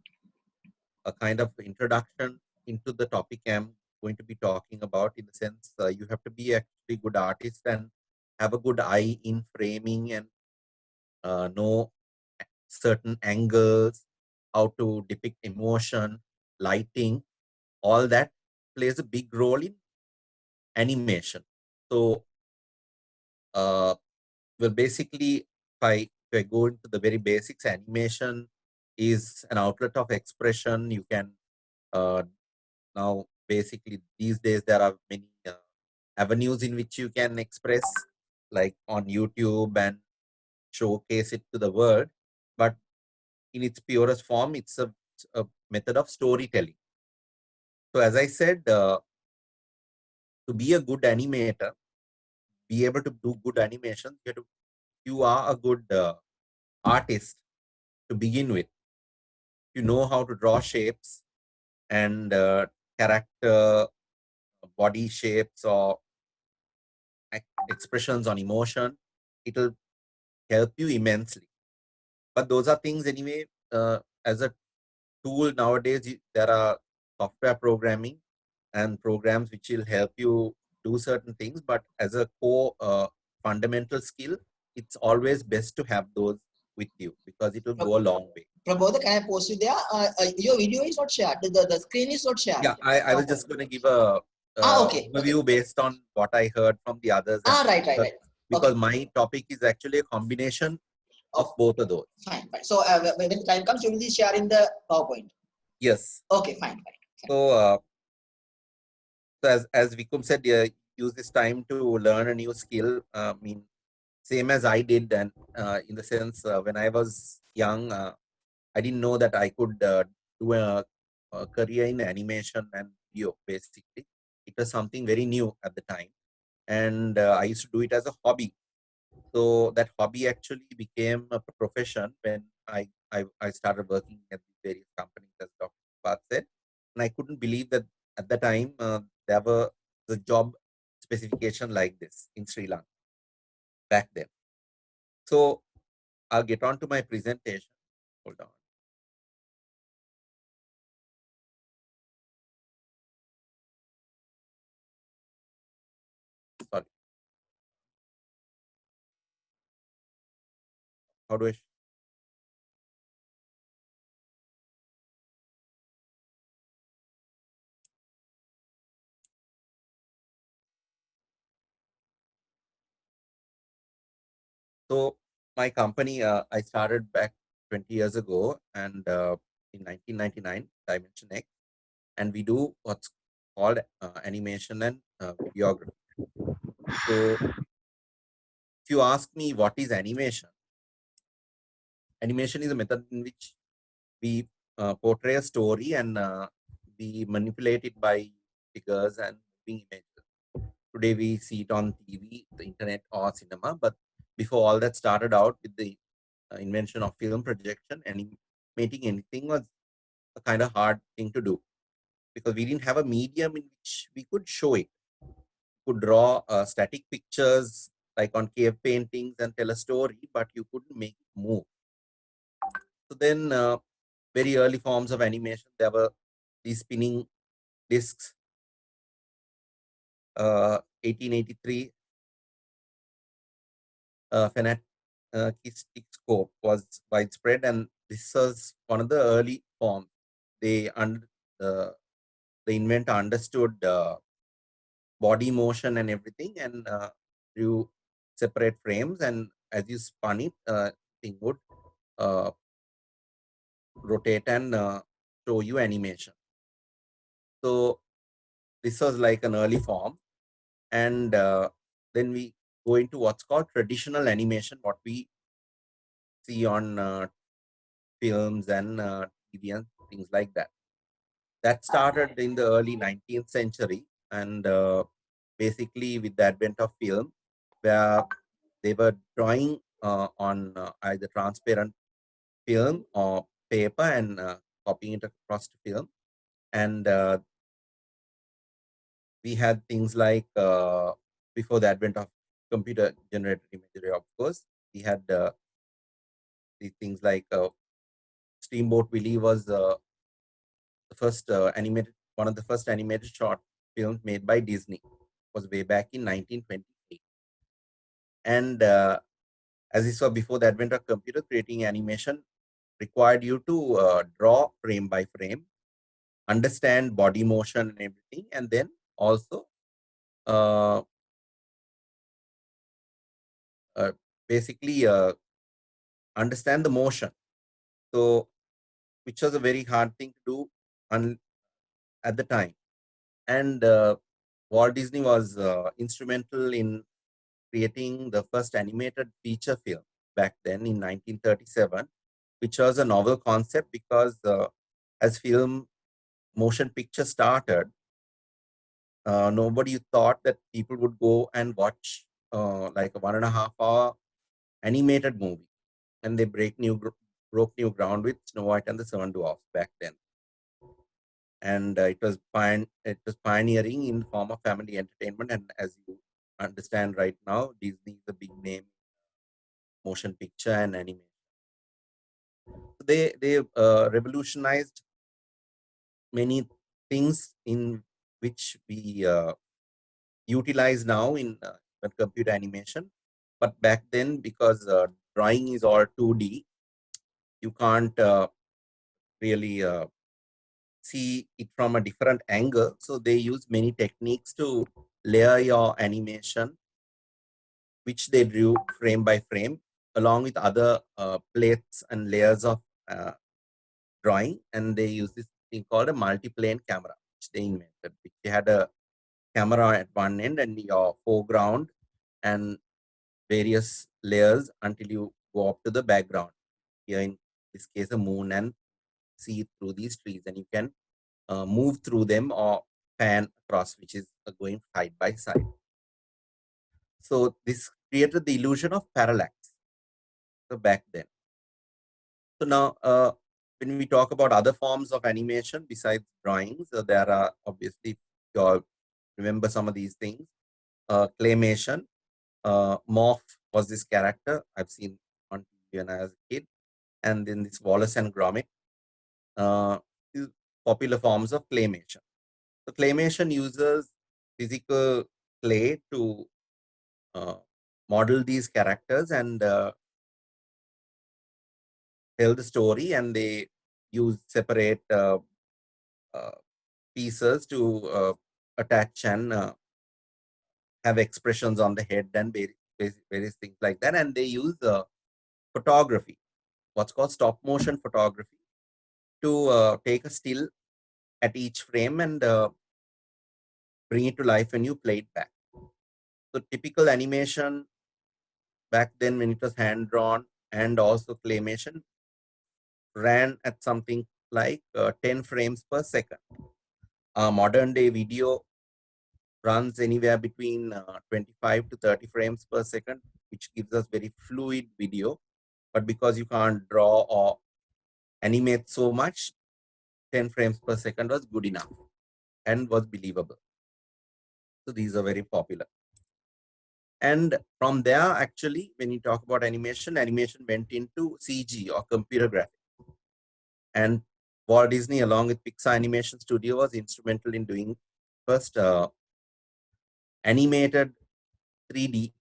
a kind of introduction into the topic I'm going to be talking about, in the sense you have to be actually a good artist and have a good eye in framing and know certain angles, how to depict emotion, lighting, all that plays a big role in animation. So, well, basically, if I go into the very basics, animation is an outlet of expression. You can now basically these days there are many avenues in which you can express, like on YouTube, and showcase it to the world. But in its purest form, it's a method of storytelling. So, as I said, to be a good animator, be able to do good animation, you are a good artist to begin with. You know how to draw shapes and character, body shapes, or expressions on emotion. It'll help you immensely. But those are things anyway. As a tool nowadays, there are software programming and programs which will help you do certain things. But as a core fundamental skill, it's always best to have those with you, because it will go a long way. Prabodha, can I pause you there? Your video is not shared. The screen is not shared. Yeah, I was just going to give a Okay. overview based on what I heard from the others. Right. Because Okay. my topic is actually a combination of both of those. Fine. So when the time comes, you will be sharing the PowerPoint. Yes. Okay, fine. So, as Vikum said, use this time to learn a new skill. I mean, same as I did, and in the sense, when I was young, I didn't know that I could do a career in animation and video. Basically, it was something very new at the time, and I used to do it as a hobby. So that hobby actually became a profession when I started working at various companies, as Dr. Path said, and I couldn't believe that at the time there were the job specification like this in Sri Lanka back then. So I'll get on to my presentation. Hold on. Sorry. How do I? So my company, I started back 20 years ago, and in 1999, Dimension X, and we do what's called animation and videography. So if you ask me what is animation, animation is a method in which we portray a story and we manipulate it by figures and moving images. Today we see it on TV, the internet, or cinema. But before all that started out with the invention of film projection, animating anything was a kind of hard thing to do because we didn't have a medium in which we could show it. We could draw static pictures like on cave paintings and tell a story, but you couldn't make it move. So then very early forms of animation, there were these spinning discs. 1883, Fantastic scope was widespread, and this was one of the early forms. They the inventor understood body motion and everything, and drew separate frames. And as you spun it, thing would rotate and show you animation. So this was like an early form, and then we go into what's called traditional animation, what we see on films and TV and things like that. That started in the early 19th century, and basically with the advent of film, where they were drawing on either transparent film or paper and copying it across to film. And we had things like before the advent of computer generated imagery, of course, we had these things like Steamboat Willie was the first one of the first animated short films made by Disney. It was way back in 1928. And as you saw, before the advent of computer, creating animation required you to draw frame by frame, understand body motion and everything, and then also basically understand the motion. So, which was a very hard thing to do at the time. And Walt Disney was instrumental in creating the first animated feature film back then in 1937, which was a novel concept because as film motion picture started, nobody thought that people would go and watch like a 1.5 hour animated movie, and they broke new ground with Snow White and the Seven Dwarfs back then. And it was pioneering in form of family entertainment. And as you understand right now, Disney is a big name motion picture and animation. They revolutionized many things in which we utilize now in computer animation. But back then, because drawing is all 2D, you can't really see it from a different angle. So they use many techniques to layer your animation, which they drew frame by frame, along with other plates and layers of drawing. And they use this thing called a multi-plane camera, which they invented. Which they had a camera at one end and your foreground and various layers until you go up to the background. Here in this case, a moon, and see through these trees, and you can move through them or pan across, which is going side by side. So this created the illusion of parallax back then. So now, when we talk about other forms of animation besides drawings, there are obviously, you all remember some of these things. Claymation, Morph was this character I've seen on TV when I was a kid, and then this Wallace and Gromit, popular forms of claymation. So claymation uses physical clay to model these characters and tell the story, and they use separate pieces to attach and have expressions on the head and various things like that. And they use photography, what's called stop motion photography, to take a still at each frame and bring it to life when you play it back. So typical animation back then when it was hand drawn and also claymation, ran at something like 10 frames per second. Modern day video runs anywhere between 25 to 30 frames per second, which gives us very fluid video. But because you can't draw or animate so much, 10 frames per second was good enough and was believable. So these are very popular. And from there, actually, when you talk about animation, animation went into CG or computer graphics. And Walt Disney, along with Pixar Animation Studio, was instrumental in doing first animated 3D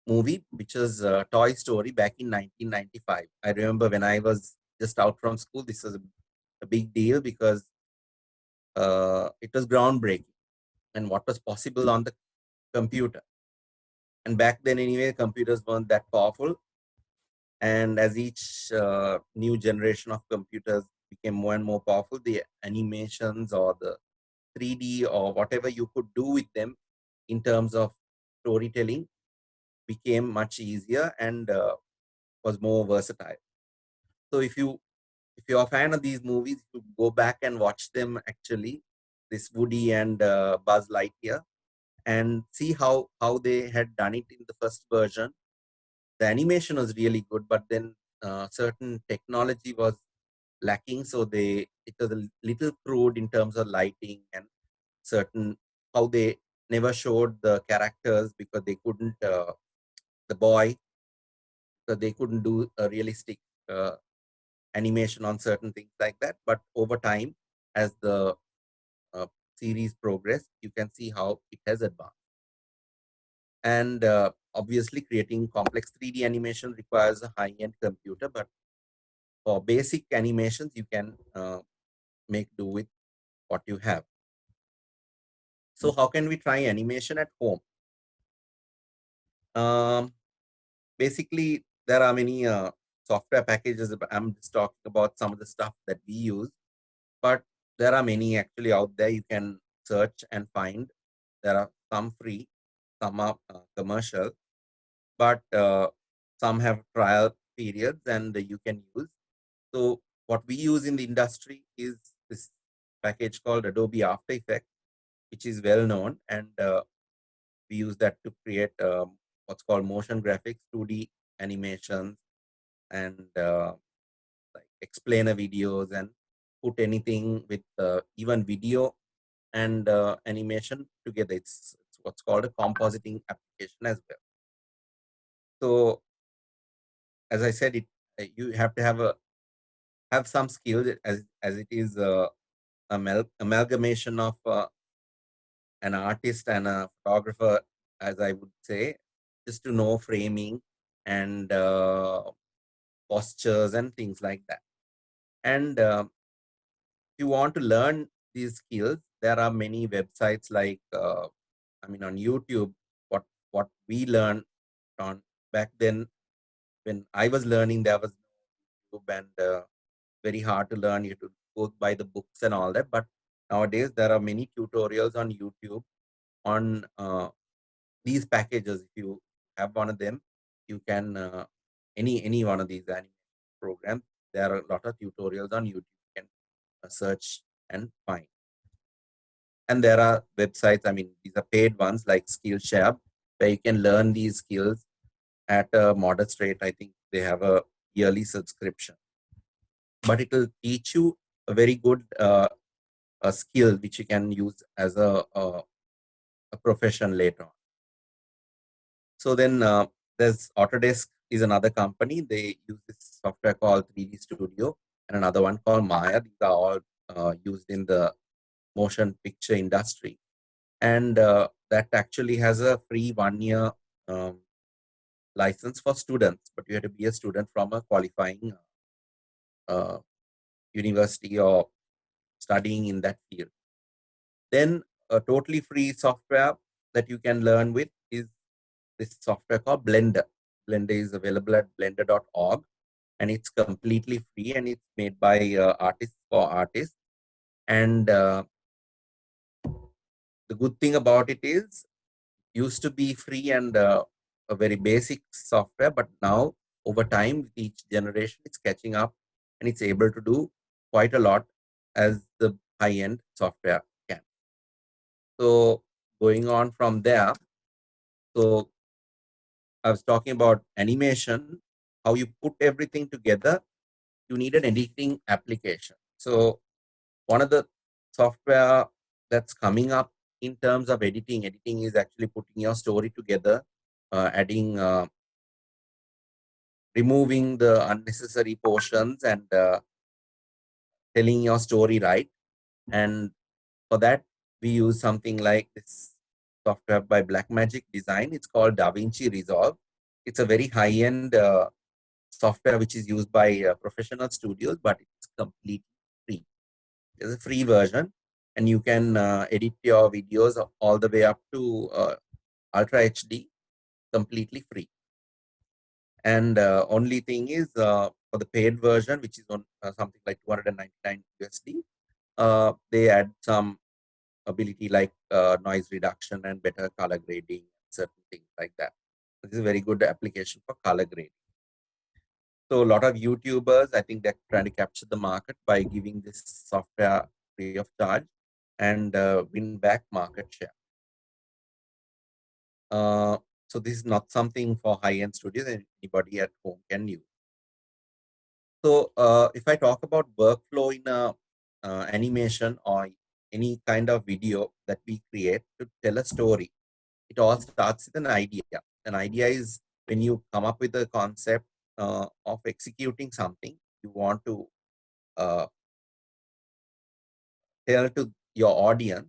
movie, which was Toy Story back in 1995. I remember when I was just out from school, this was a big deal because it was groundbreaking and what was possible on the computer. And back then, anyway, computers weren't that powerful. And as each new generation of computers became more and more powerful, the animations or the 3D or whatever you could do with them in terms of storytelling became much easier and was more versatile. So if you're a fan of these movies, you go back and watch them actually, this Woody and Buzz Lightyear, and see how they had done it in the first version. The animation was really good, but then certain technology was lacking, so it was a little crude in terms of lighting and certain how they never showed the characters because they couldn't the boy, so they couldn't do a realistic animation on certain things like that. But over time, as the uh, series progressed, you can see how it has advanced. And obviously, creating complex 3D animation requires a high-end computer, but for basic animations, you can make do with what you have. So how can we try animation at home? Basically, there are many software packages. I'm just talking about some of the stuff that we use, but there are many actually out there you can search and find. There are some free, some are commercial, but some have trial periods and you can use. So what we use in the industry is this package called Adobe After Effects, which is well known, and we use that to create what's called motion graphics, 2D animations, and like explainer videos, and put anything with even video and animation together. It's what's called a compositing application as well. So as I said, you have to have some skills as it is amalgamation of an artist and a photographer, as I would say, just to know framing and postures and things like that. And if you want to learn these skills, there are many websites like, I mean, on YouTube. What we learned on back then, when I was learning, there was no YouTube and very hard to learn. You had to go by the books and all that. But nowadays, there are many tutorials on YouTube on these packages. If you have one of them, you can any one of these animation programs. There are a lot of tutorials on YouTube. You can search and find. And there are websites. I mean, these are paid ones like Skillshare, where you can learn these skills at a modest rate. I think they have a yearly subscription, but it will teach you a very good a skill which you can use as a profession later on. So then there's Autodesk is another company. They use this software called 3D Studio and another one called Maya. These are all used in the motion picture industry. And that actually has a free 1 year license for students, but you have to be a student from a qualifying university or studying in that field. Then a totally free software that you can learn with is this software called Blender. Blender is available at blender.org, and it's completely free, and it's made by artists for artists. And the good thing about it is, used to be free and a very basic software, but now over time, with each generation, it's catching up and it's able to do quite a lot as the high-end software can. So going on from there, so I was talking about animation, how you put everything together. You need an editing application. So one of the software that's coming up in terms of editing is actually putting your story together, adding, removing the unnecessary portions and telling your story right. And for that, we use something like this software by Blackmagic Design. It's called DaVinci Resolve. It's a very high-end software which is used by professional studios, but it's completely free. There's a free version, and you can edit your videos all the way up to Ultra HD completely free. And only thing is for the paid version, which is on something like 299 USD, they add some ability like noise reduction and better color grading, certain things like that. This is a very good application for color grading. So a lot of YouTubers, I think they're trying to capture the market by giving this software free of charge and win back market share. So this is not something for high-end studios, and anybody at home can use. So if I talk about workflow in a animation or any kind of video that we create to tell a story, it all starts with an idea. An idea is when you come up with a concept of executing something, you want to tell to your audience.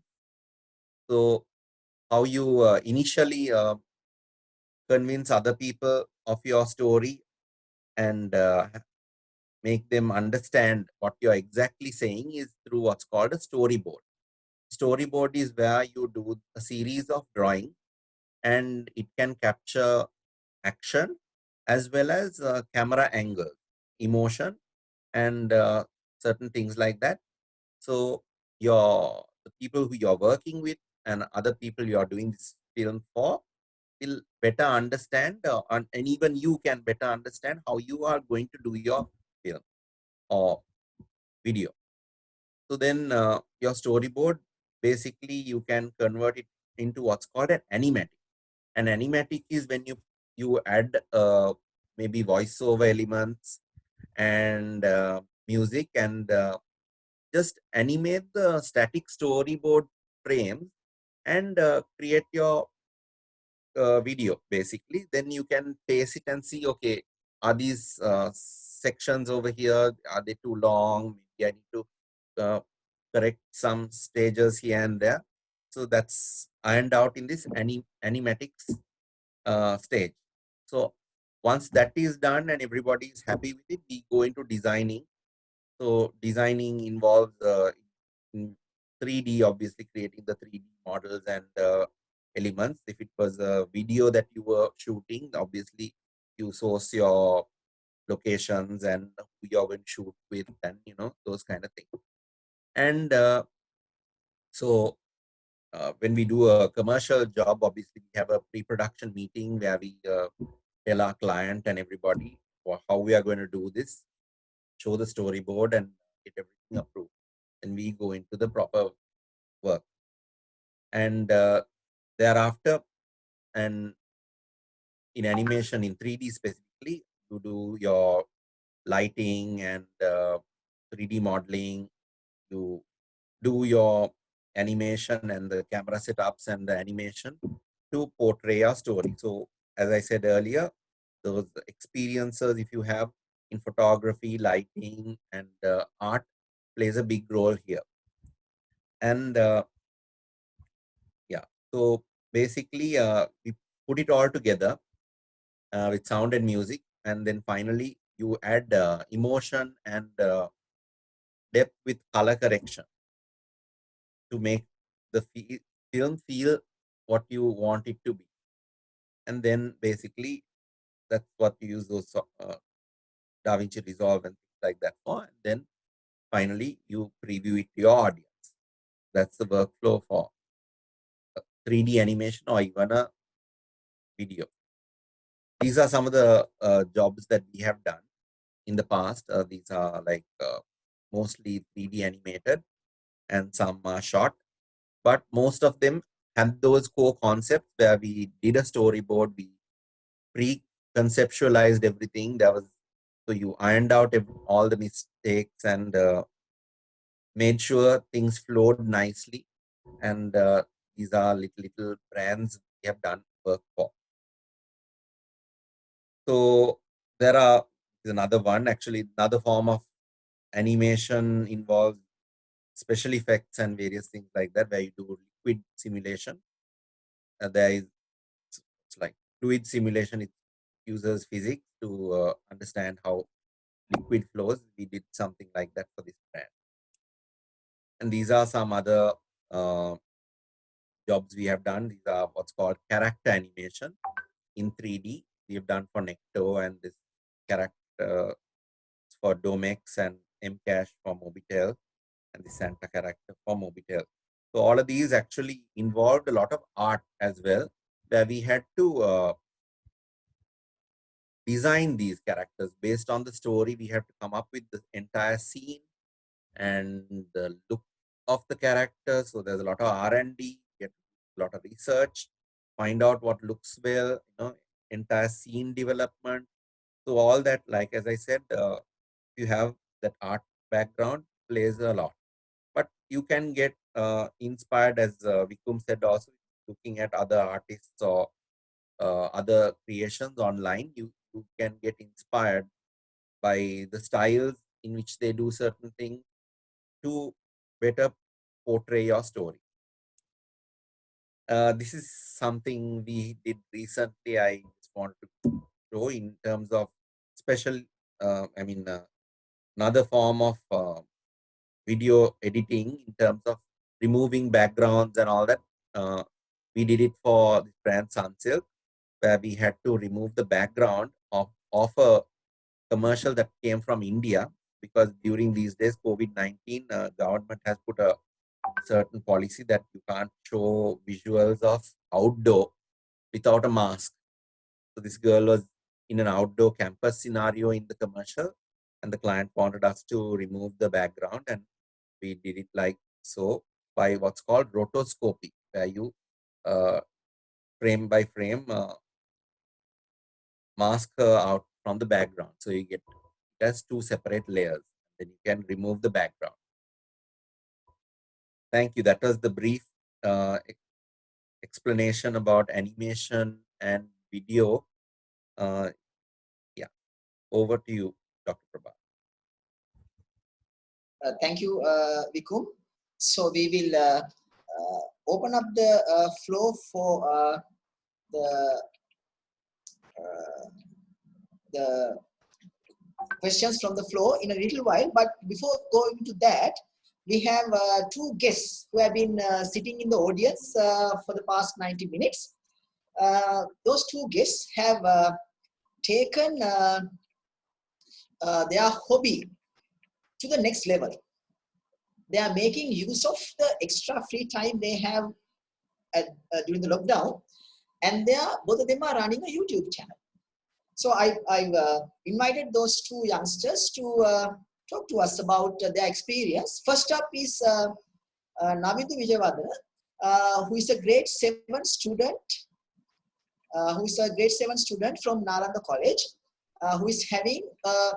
So how you initially convince other people of your story and make them understand what you're exactly saying is through what's called a storyboard. Storyboard is where you do a series of drawing and it can capture action as well as camera angle, emotion, and certain things like that. So the people who you're working with and other people you're doing this film for will better understand, and even you can better understand how you are going to do your film or video. So then your storyboard, basically you can convert it into what's called an animatic. An animatic is when you add maybe voiceover elements and music and just animate the static storyboard frames and create your video basically. Then you can taste it and see, okay, are these sections over here, are they too long? Maybe I need to correct some stages here and there. So that's ironed out in this animatics stage. So once that is done and everybody is happy with it, we go into designing. So designing involves in 3D, obviously creating the 3D models and elements. If it was a video that you were shooting, obviously you source your locations and who you're going to shoot with, and those kind of things. And so when we do a commercial job, obviously we have a pre-production meeting where we tell our client and everybody how we are going to do this, show the storyboard and get everything approved. And we go into the proper work. And thereafter, and in animation, in 3D specifically, you do your lighting and 3D modeling, you do your animation and the camera setups and the animation to portray a story. So as I said earlier, those experiences, if you have in photography, lighting, and art, plays a big role here. And yeah, so basically we put it all together with sound and music, and then finally you add emotion and depth with color correction to make the film feel what you want it to be. And then basically that's what you use those DaVinci Resolve and things like that for. And then finally you preview it to your audience. That's the workflow for 3D animation or even a video. these are some of the jobs that we have done in the past. These are like mostly 3D animated and some are short, but most of them have those core concepts where we did a storyboard, we pre-conceptualized everything. So you ironed out all the mistakes and made sure things flowed nicely. And these are little brands we have done work for. So there's another one, actually another form of animation involves special effects and various things like that, where you do liquid simulation. There is, it's like fluid simulation. It uses physics to understand how liquid flows. We did something like that for this brand. And these are some other jobs we have done. These are what's called character animation in 3D. We have done for Necto, and this character for Domex, and Mcash for Mobitel, and the Santa character for Mobitel. So all of these actually involved a lot of art as well, where we had to design these characters based on the story. We have to come up with the entire scene and the look of the character. So there's a lot of R&D, get a lot of research, find out what looks well, entire scene development. So all that, like as I said, you have that art background plays a lot. But you can get inspired, as Vikum said, also looking at other artists or other creations online. You can get inspired by the styles in which they do certain things to better portray your story. This is something we did recently. I just want to show in terms of special, another form of video editing in terms of removing backgrounds and all that. We did it for the brand Sunsilk, where we had to remove the background of a commercial that came from India, because during these days, COVID-19, government has put a certain policy that you can't show visuals of outdoor without a mask. So this girl was in an outdoor campus scenario in the commercial, and the client wanted us to remove the background, and we did it like so by what's called rotoscopy, where you frame by frame mask her out from the background. So you get just two separate layers, then you can remove the background. Thank you. That was the brief explanation about animation and video. Yeah, over to you, Dr. Prabha. Thank you, Vikum. So we will open up the floor for the questions from the floor in a little while. But before going to that, we have two guests who have been sitting in the audience for the past 90 minutes. Those two guests have taken their hobby to the next level. They are making use of the extra free time they have during the lockdown, and both of them are running a YouTube channel. So I've invited those two youngsters to talk to us about their experience. First up is Navindu Vijayawardena, who is a grade 7 student, from Nalanda College, who is having a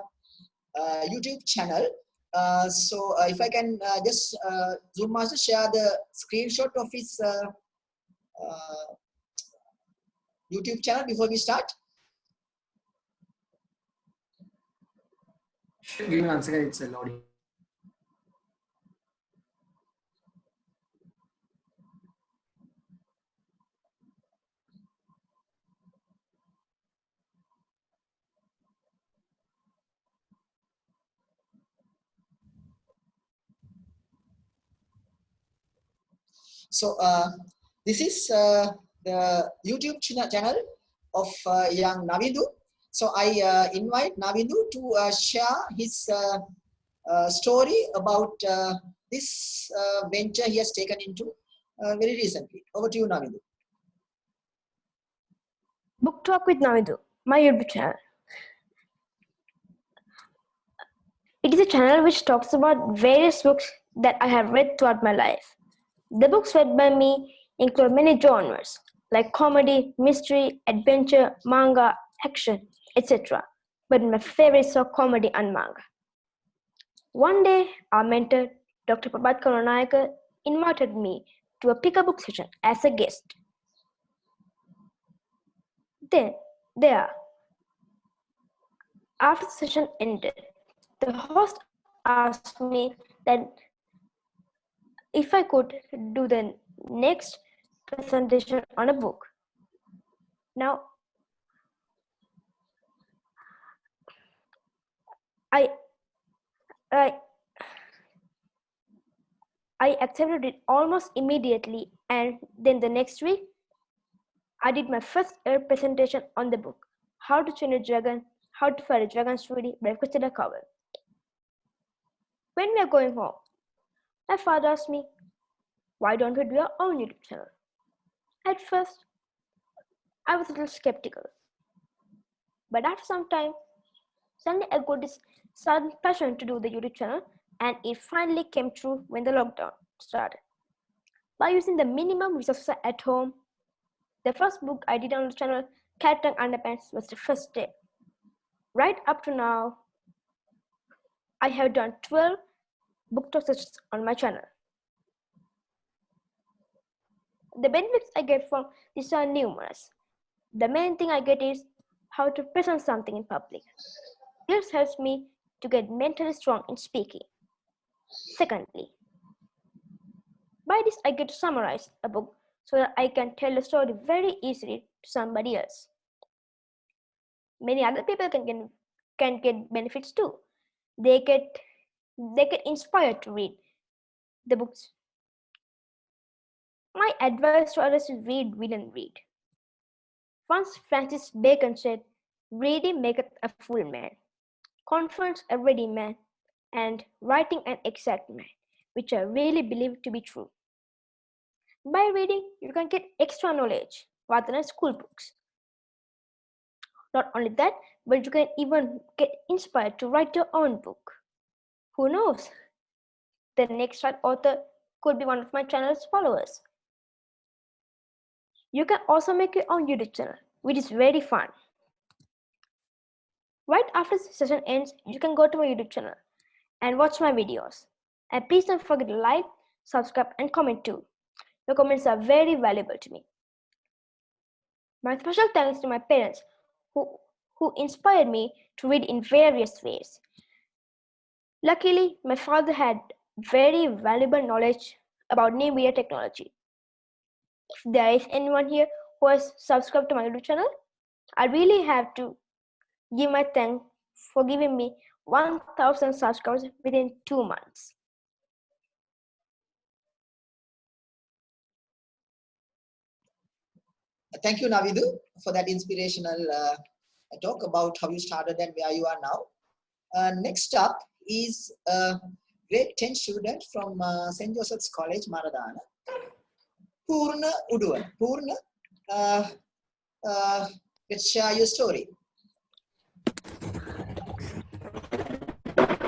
YouTube channel. So if I can just Zoom Master share the screenshot of his YouTube channel before we start. Give me 1 second, it's loading. So this is the YouTube channel of young Navindu. So I invite Navindu to share his story about this venture he has taken into very recently. Over to you, Navindu. Book Talk with Navindu. My YouTube channel. It is a channel which talks about various books that I have read throughout my life. The books read by me include many genres like comedy, mystery, adventure, manga, action, etc. But my favorites are comedy and manga. One day, our mentor, Dr. Prabhat Karunayakar, invited me to a pick-a-book session as a guest. Then, there, after the session ended, the host asked me that if I could do the next presentation on a book. Now, I accepted it almost immediately, and then the next week, I did my first presentation on the book, How to Train a Dragon, How to Fight a Dragon Story by Christina Cowell. When we are going home, my father asked me, why don't we do our own YouTube channel? At first, I was a little skeptical. But after some time, suddenly I got this sudden passion to do the YouTube channel, and it finally came true when the lockdown started. By using the minimum resources at home, the first book I did on the channel, Cat Tongue Underpants, was the first step. Right up to now, I have done 12 book talk sessions on my channel. The benefits I get from this are numerous. The main thing I get is how to present something in public. This helps me to get mentally strong in speaking. Secondly, by this I get to summarize a book so that I can tell the story very easily to somebody else. Many other people can get benefits too. They get inspired to read the books. My advice to others is read, read. Once Francis Bacon said, reading maketh a fool man, confronts a ready man, and writing an exact man, which I really believe to be true. By reading, you can get extra knowledge rather than school books. Not only that, but you can even get inspired to write your own book. Who knows? The next author could be one of my channel's followers. You can also make your own YouTube channel, which is very fun. Right after the session ends, you can go to my YouTube channel and watch my videos. And please don't forget to like, subscribe, and comment too. Your comments are very valuable to me. My special thanks to my parents who inspired me to read in various ways. Luckily, my father had very valuable knowledge about new media technology. If there is anyone here who has subscribed to my YouTube channel, I really have to give my thanks for giving me 1,000 subscribers within 2 months. Thank you, Navidu, for that inspirational talk about how you started and where you are now. Next up is a grade 10 student from St. Joseph's College, Maradana, Purna Uduwan. Purna, let's share your story.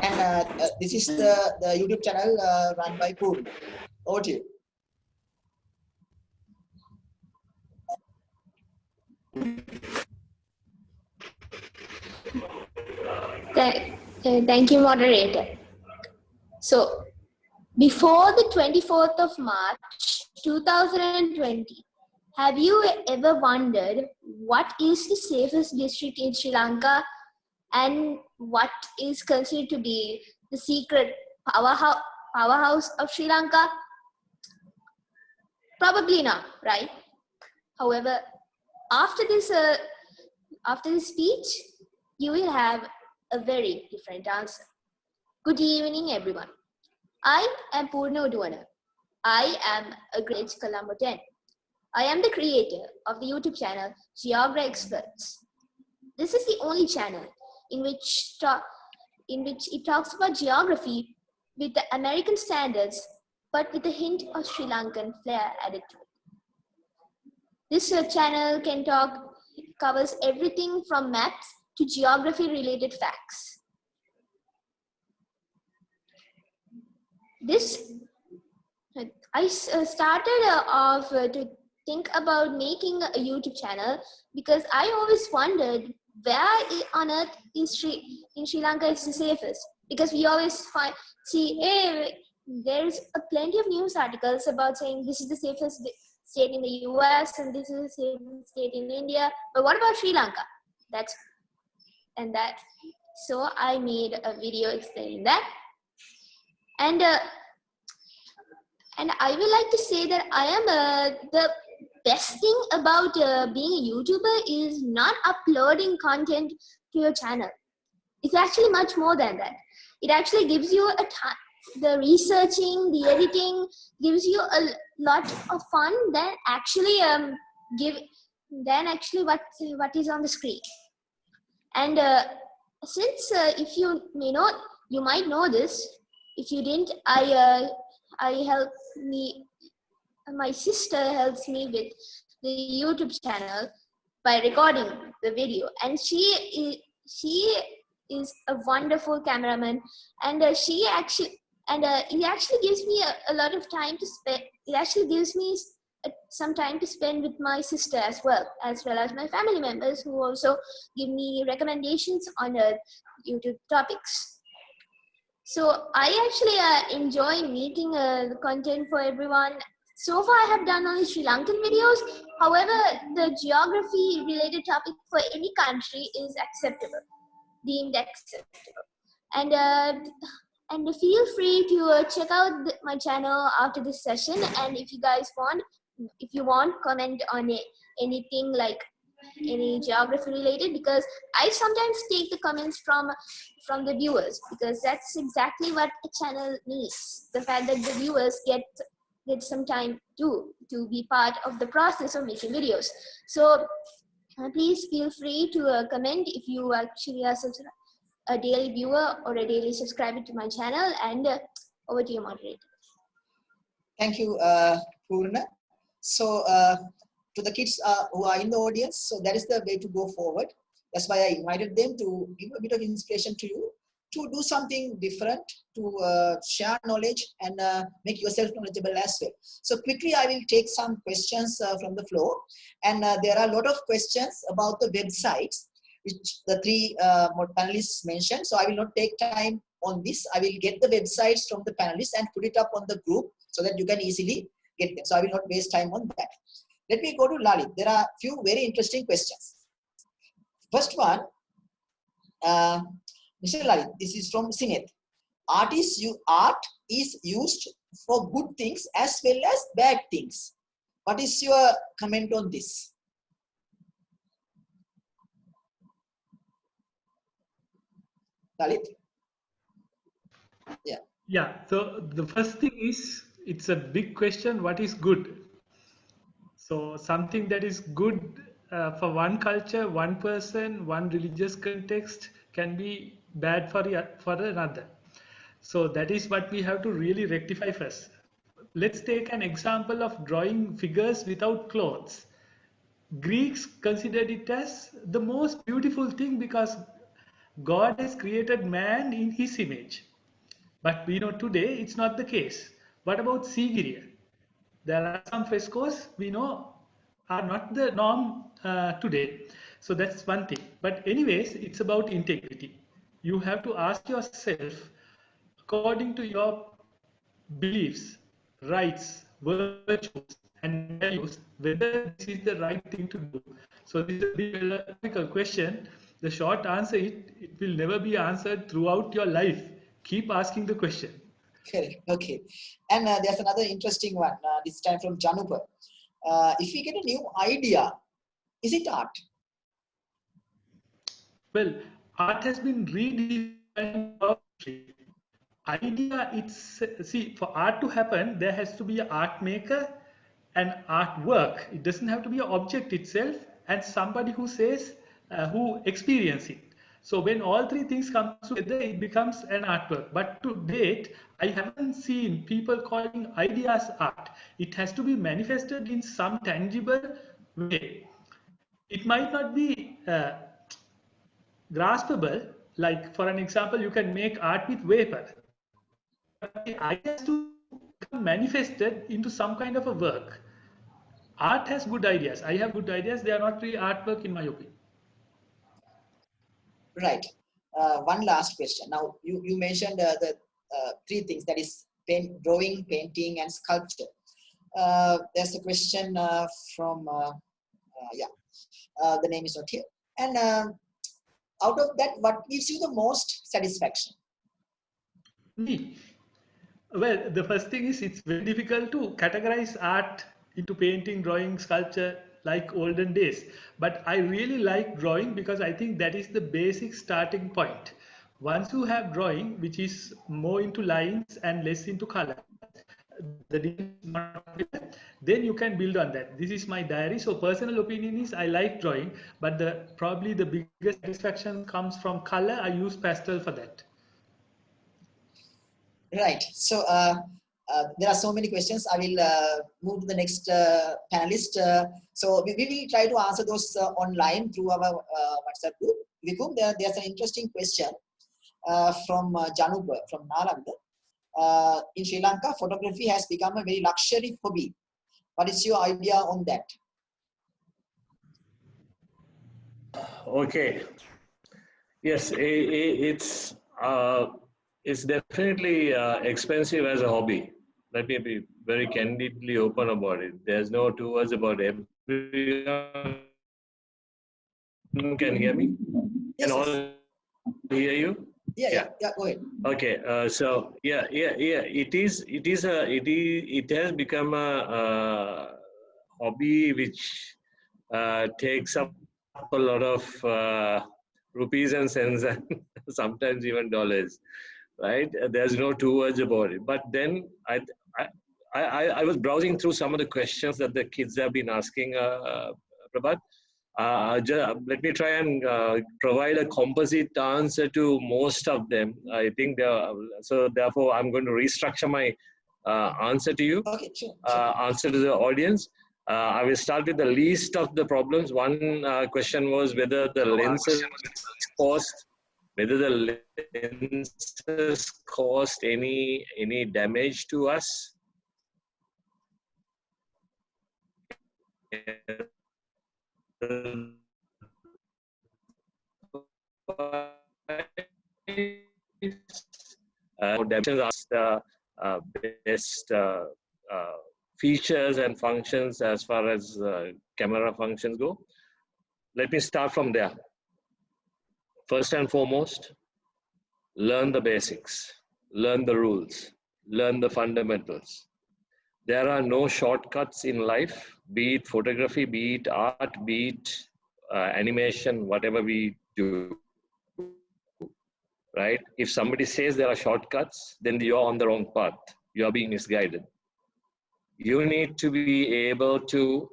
And this is the YouTube channel run by Purna. Over to you. Thank you, moderator. So, before the 24th of March 2020, have you ever wondered what is the safest district in Sri Lanka and what is considered to be the secret powerhouse of Sri Lanka? Probably not, right? However, after this speech, you will have a very different answer. Good evening, everyone. I am Purna Uduwana. I am a grade Colombo 10. I am the creator of the YouTube channel Geogra Experts. This is the only channel in which it talks about geography with the American standards, but with a hint of Sri Lankan flair added to it. This channel can talk covers everything from maps to geography related facts. I started off to think about making a YouTube channel because I always wondered where on earth is in Sri Lanka is the safest, because we always see, hey, there's plenty of news articles about saying this is the safest state in the US and this is the safest state in India, but what about Sri Lanka? So I made a video explaining that, and I would like to say that I am the best thing about being a YouTuber is not uploading content to your channel. It's actually much more than that. It actually gives you the researching, the editing gives you a lot of fun than actually what is on the screen. And since if you may not, you might know this. If you didn't, my sister helps me with the YouTube channel by recording the video, and she is a wonderful cameraman, and it actually gives me a lot of time to spend. It actually gives me some time to spend with my sister as well as my family members, who also give me recommendations on YouTube topics. So I actually enjoy making the content for everyone. So far I have done only Sri Lankan videos. However, the geography related topic for any country is deemed acceptable. And feel free to check out my channel after this session. And if you want, comment on anything like any geography related, because I sometimes take the comments from the viewers, because that's exactly what a channel needs. The fact that the viewers get some time to be part of the process of making videos. So please feel free to comment if you actually are a daily viewer or a daily subscriber to my channel. And over to you, moderator. Thank you, Purna. So to the kids who are in the audience, so that is the way to go forward. That's why I invited them to give a bit of inspiration to you to do something different, to share knowledge and make yourself knowledgeable as well. So quickly, I will take some questions from the floor. And there are a lot of questions about the websites, which the three panelists mentioned. So I will not take time on this. I will get the websites from the panelists and put it up on the group so that you can easily get them. So I will not waste time on that. Let me go to Lalit. There are a few very interesting questions. First one, Mr. Lalit, this is from Sineth. Art is used for good things as well as bad things. What is your comment on this? Lalit? Yeah. Yeah, so the first thing is, it's a big question, what is good? So something that is good for one culture, one person, one religious context can be bad for another. So that is what we have to really rectify first. Let's take an example of drawing figures without clothes. Greeks considered it as the most beautiful thing because God has created man in his image. But we know today it's not the case. What about Sigiriya? There are some frescoes we know are not the norm today. So that's one thing. But anyways, it's about integrity. You have to ask yourself, according to your beliefs, rights, virtues, and values, whether this is the right thing to do. So this is a big philosophical question. The short answer is, it will never be answered throughout your life. Keep asking the question. Correct. Okay. And there's another interesting one, this time from Janupa. If we get a new idea, is it art? Well, art has been redefined. Idea, see, for art to happen, there has to be an art maker and artwork. It doesn't have to be an object itself and somebody who says, who experience it. So when all three things come together, it becomes an artwork. But to date, I haven't seen people calling ideas art. It has to be manifested in some tangible way. it might not be graspable. Like for an example, you can make art with vapor, but the idea has to become manifested into some kind of a work. Art has good ideas. I have good ideas. They are not really artwork in my opinion. Right. One last question. Now, you mentioned the three things, that is drawing, painting, and sculpture. There's a question from, the name is not here. And out of that, what gives you the most satisfaction? Me. Well, the first thing is it's very difficult to categorize art into painting, drawing, sculpture like olden days. But I really like drawing because I think that is the basic starting point. Once you have drawing, which is more into lines and less into color, the difference is not clear, then you can build on that. This is my diary. So personal opinion is I like drawing, but probably the biggest satisfaction comes from color. I use pastel for that. Right. So there are so many questions. I will move to the next panelist. So we will try to answer those online through our WhatsApp group. There's an interesting question from Janup from Nalanda. In Sri Lanka, photography has become a very luxury hobby. What is your idea on that? Okay. Yes, it's definitely expensive as a hobby. Let me be very candidly open about it. There's no two words about it. Everyone can hear me? Yes, Can all yes. hear you? Yeah, go ahead. Okay, so it has become a hobby which takes up a lot of rupees and cents and sometimes even dollars, right? There's no two words about it. But then I was browsing through some of the questions that the kids have been asking, Prabhat. Let me try and provide a composite answer to most of them. I think so. Therefore, I'm going to restructure my answer to you. Okay, sure. Answer to the audience. I will start with the least of the problems. One question was whether the lenses caused any damage to us. Dimensions are the best features and functions as far as camera functions go. Let me start from there. First and foremost, learn the basics, learn the rules, learn the fundamentals. There are no shortcuts in life, be it photography, be it art, be it animation, whatever we do. Right? If somebody says there are shortcuts, then you're on the wrong path. You're being misguided. You need to be able to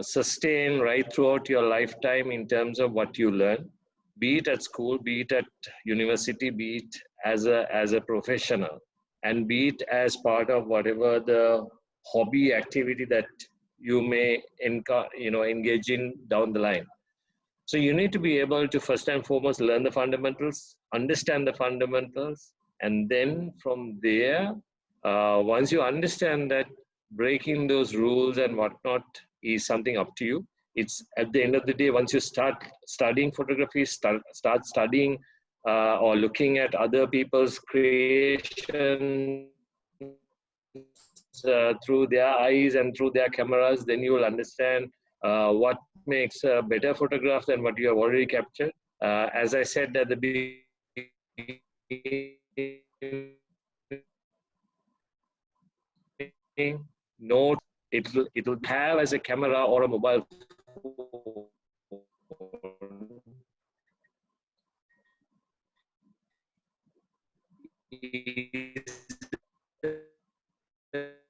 sustain right throughout your lifetime in terms of what you learn, be it at school, be it at university, be it as a professional, and be it as part of whatever the hobby activity that you may engage in down the line. So you need to be able to first and foremost learn the fundamentals, understand the fundamentals, and then from there, once you understand that, breaking those rules and whatnot is something up to you. It's at the end of the day, once you start studying photography, start studying or looking at other people's creation through their eyes and through their cameras, then you will understand what makes a better photograph than what you have already captured. As I said at the beginning, note it will have as a camera or a mobile phone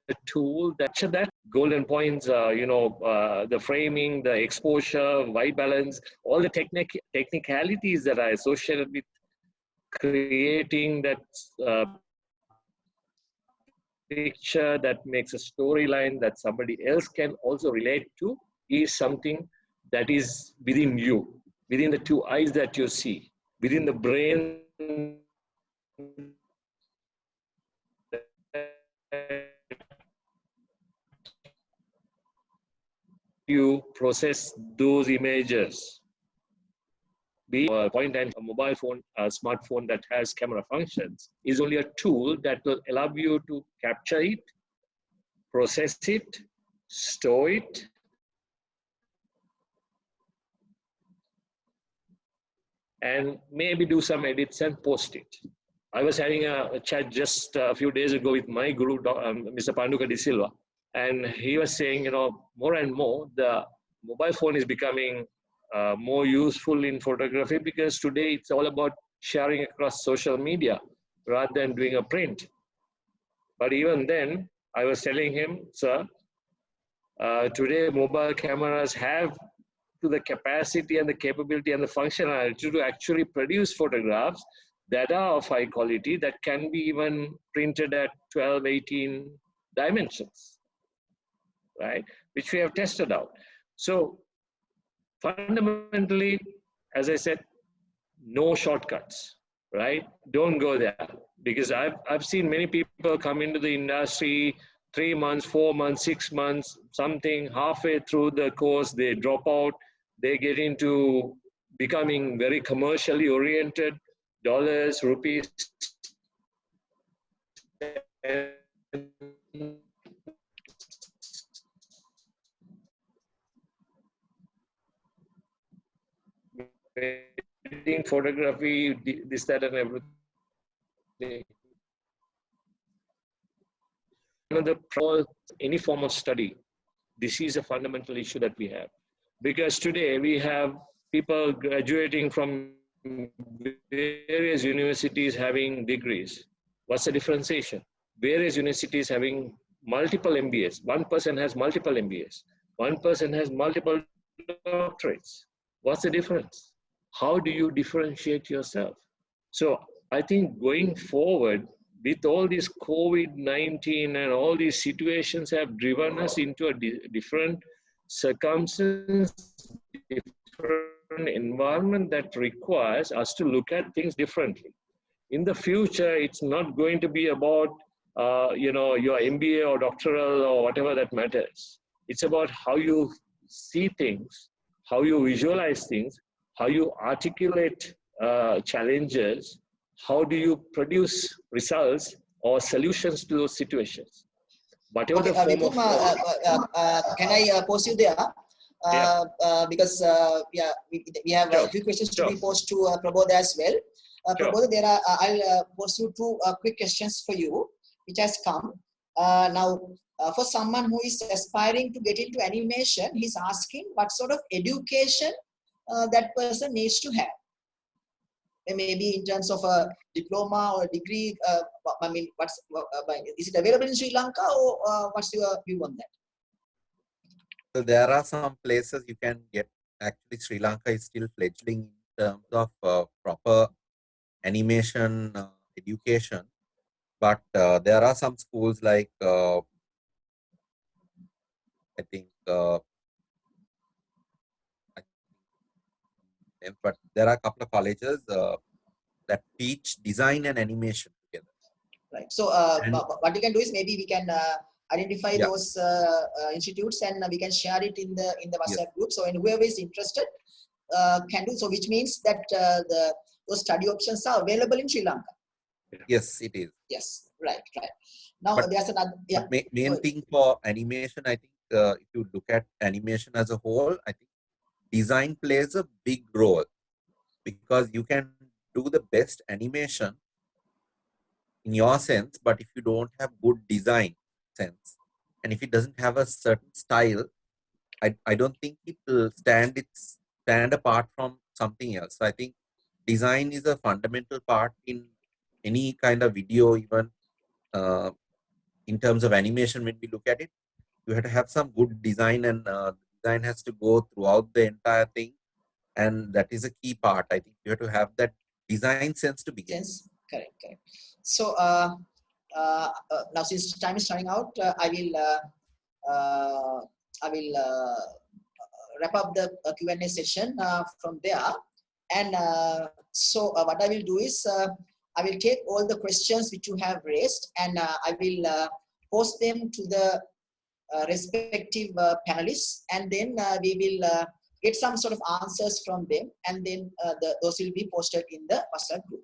a tool that golden points, the framing, the exposure, white balance, all the technicalities that are associated with creating that picture, that makes a storyline that somebody else can also relate to, is something that is within you, within the two eyes that you see, within the brain you process those images. Be a point and a mobile phone, a smartphone that has camera functions is only a tool that will allow you to capture it, process it, store it, and maybe do some edits and post it. I was having a chat just a few days ago with my guru, Mr. Panduka De Silva, and he was saying, more and more the mobile phone is becoming more useful in photography, because today it's all about sharing across social media rather than doing a print. But even then, I was telling him, sir, today mobile cameras have to the capacity and the capability and the functionality to actually produce photographs that are of high quality, that can be even printed at 12, 18 dimensions, right? Which we have tested out. So fundamentally, as I said, no shortcuts, right? Don't go there, because I've seen many people come into the industry 3 months, 4 months, 6 months, something halfway through the course, they drop out, they get into becoming very commercially oriented, dollars, rupees, wedding photography, this, that, and everything. Another, any form of study, this is a fundamental issue that we have. Because today we have people graduating from various universities having degrees. What's the differentiation? Various universities having multiple MBAs. One person has multiple MBAs. One person has multiple doctorates. What's the difference? How do you differentiate yourself? So I think going forward, with all this COVID-19 and all these situations have driven us into a different circumstance, different environment that requires us to look at things differently. In the future, it's not going to be about your MBA or doctoral or whatever that matters. It's about how you see things, how you visualize things, how you articulate challenges, how do you produce results or solutions to those situations. Whatever Okay, the form Vikram, can I pause you there? Yeah. Because we have Sure. a few questions to Sure. be posed to Prabodh as well. Sure. Prabodh, I'll pose you two quick questions for you, which has come. Now, for someone who is aspiring to get into animation, he's asking what sort of education that person needs to have. Maybe in terms of a diploma or a degree. I mean, is it available in Sri Lanka, or what's your view on that? So there are some places you can get. Actually, Sri Lanka is still fledgling in terms of proper animation education, but there are some schools like I think, but there are a couple of colleges that teach design and animation together. Right. So what we can do is maybe we can identify those institutes, and we can share it in the WhatsApp group. So, and whoever is interested can do so, which means that those study options are available in Sri Lanka. Yes, it is. Yes, right. Now But, there's another. Yeah. Main thing for animation, I think, if you look at animation as a whole, I think design plays a big role, because you can do the best animation in your sense, but if you don't have good design sense, and if it doesn't have a certain style, I don't think it will stand apart from something else. So I think design is a fundamental part in any kind of video, even in terms of animation. When we look at it, you have to have some good design, and design has to go throughout the entire thing, and that is a key part. I think you have to have that design sense to begin. Yes, correct. So now since time is running out, I will wrap up the Q&A session from there. And so what I will do is I will take all the questions which you have raised, and I will post them to the respective panelists, and then we will get some sort of answers from them, and then those will be posted in the WhatsApp group.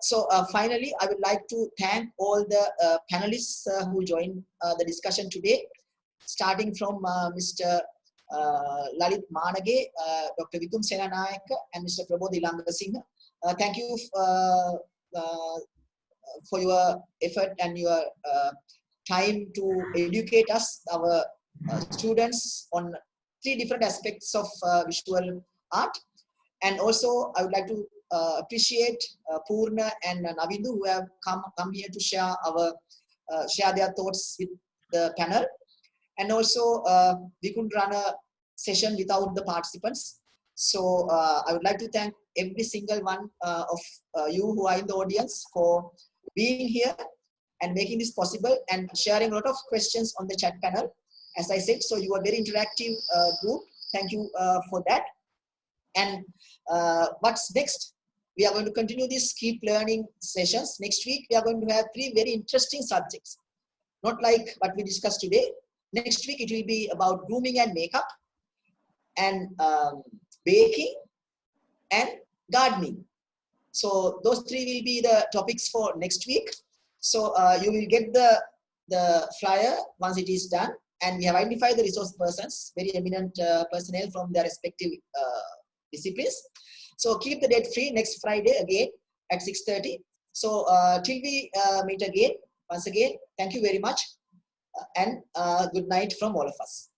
So finally, I would like to thank all the panelists who joined the discussion today, starting from Mr. Lalit Manage, Dr. Vikum Senanayaka, and Mr. Prabodh Ilangasinghe. Thank you for your effort and your time to educate us, our students, on 3 different aspects of visual art. And also, I would like to appreciate Purna and Navindu, who have come here to share their thoughts with the panel. And also, we couldn't run a session without the participants. So I would like to thank every single one of you who are in the audience for being here and making this possible and sharing a lot of questions on the chat panel. As I said, so you are very interactive group. Thank you for that. And what's next? We are going to continue these keep learning sessions. Next week, we are going to have 3 very interesting subjects. Not like what we discussed today. Next week, it will be about grooming and makeup, and baking, and gardening. So those 3 will be the topics for next week. So you will get the flyer once it is done, and we have identified the resource persons, very eminent personnel from their respective disciplines. So keep the date free next Friday again at 6:30. So till we meet again, once again, thank you very much, and good night from all of us.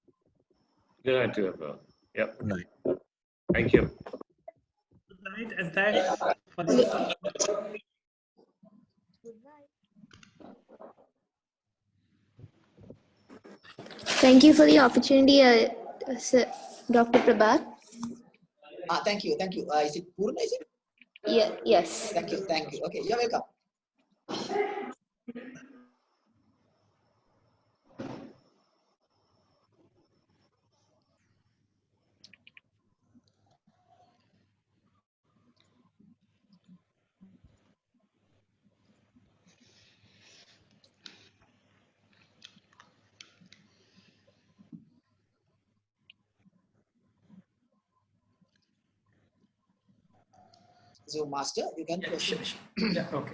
Good night to you, everyone. Yep. Good night. Thank you. Good night, and thanks for the. Thank you for the opportunity, Sir, Dr. Prabhat. Thank you. Is it Purna? Is it? Yeah, yes. Thank you. Okay, you're welcome. Zoom master, you can proceed. Sure. Yeah, okay.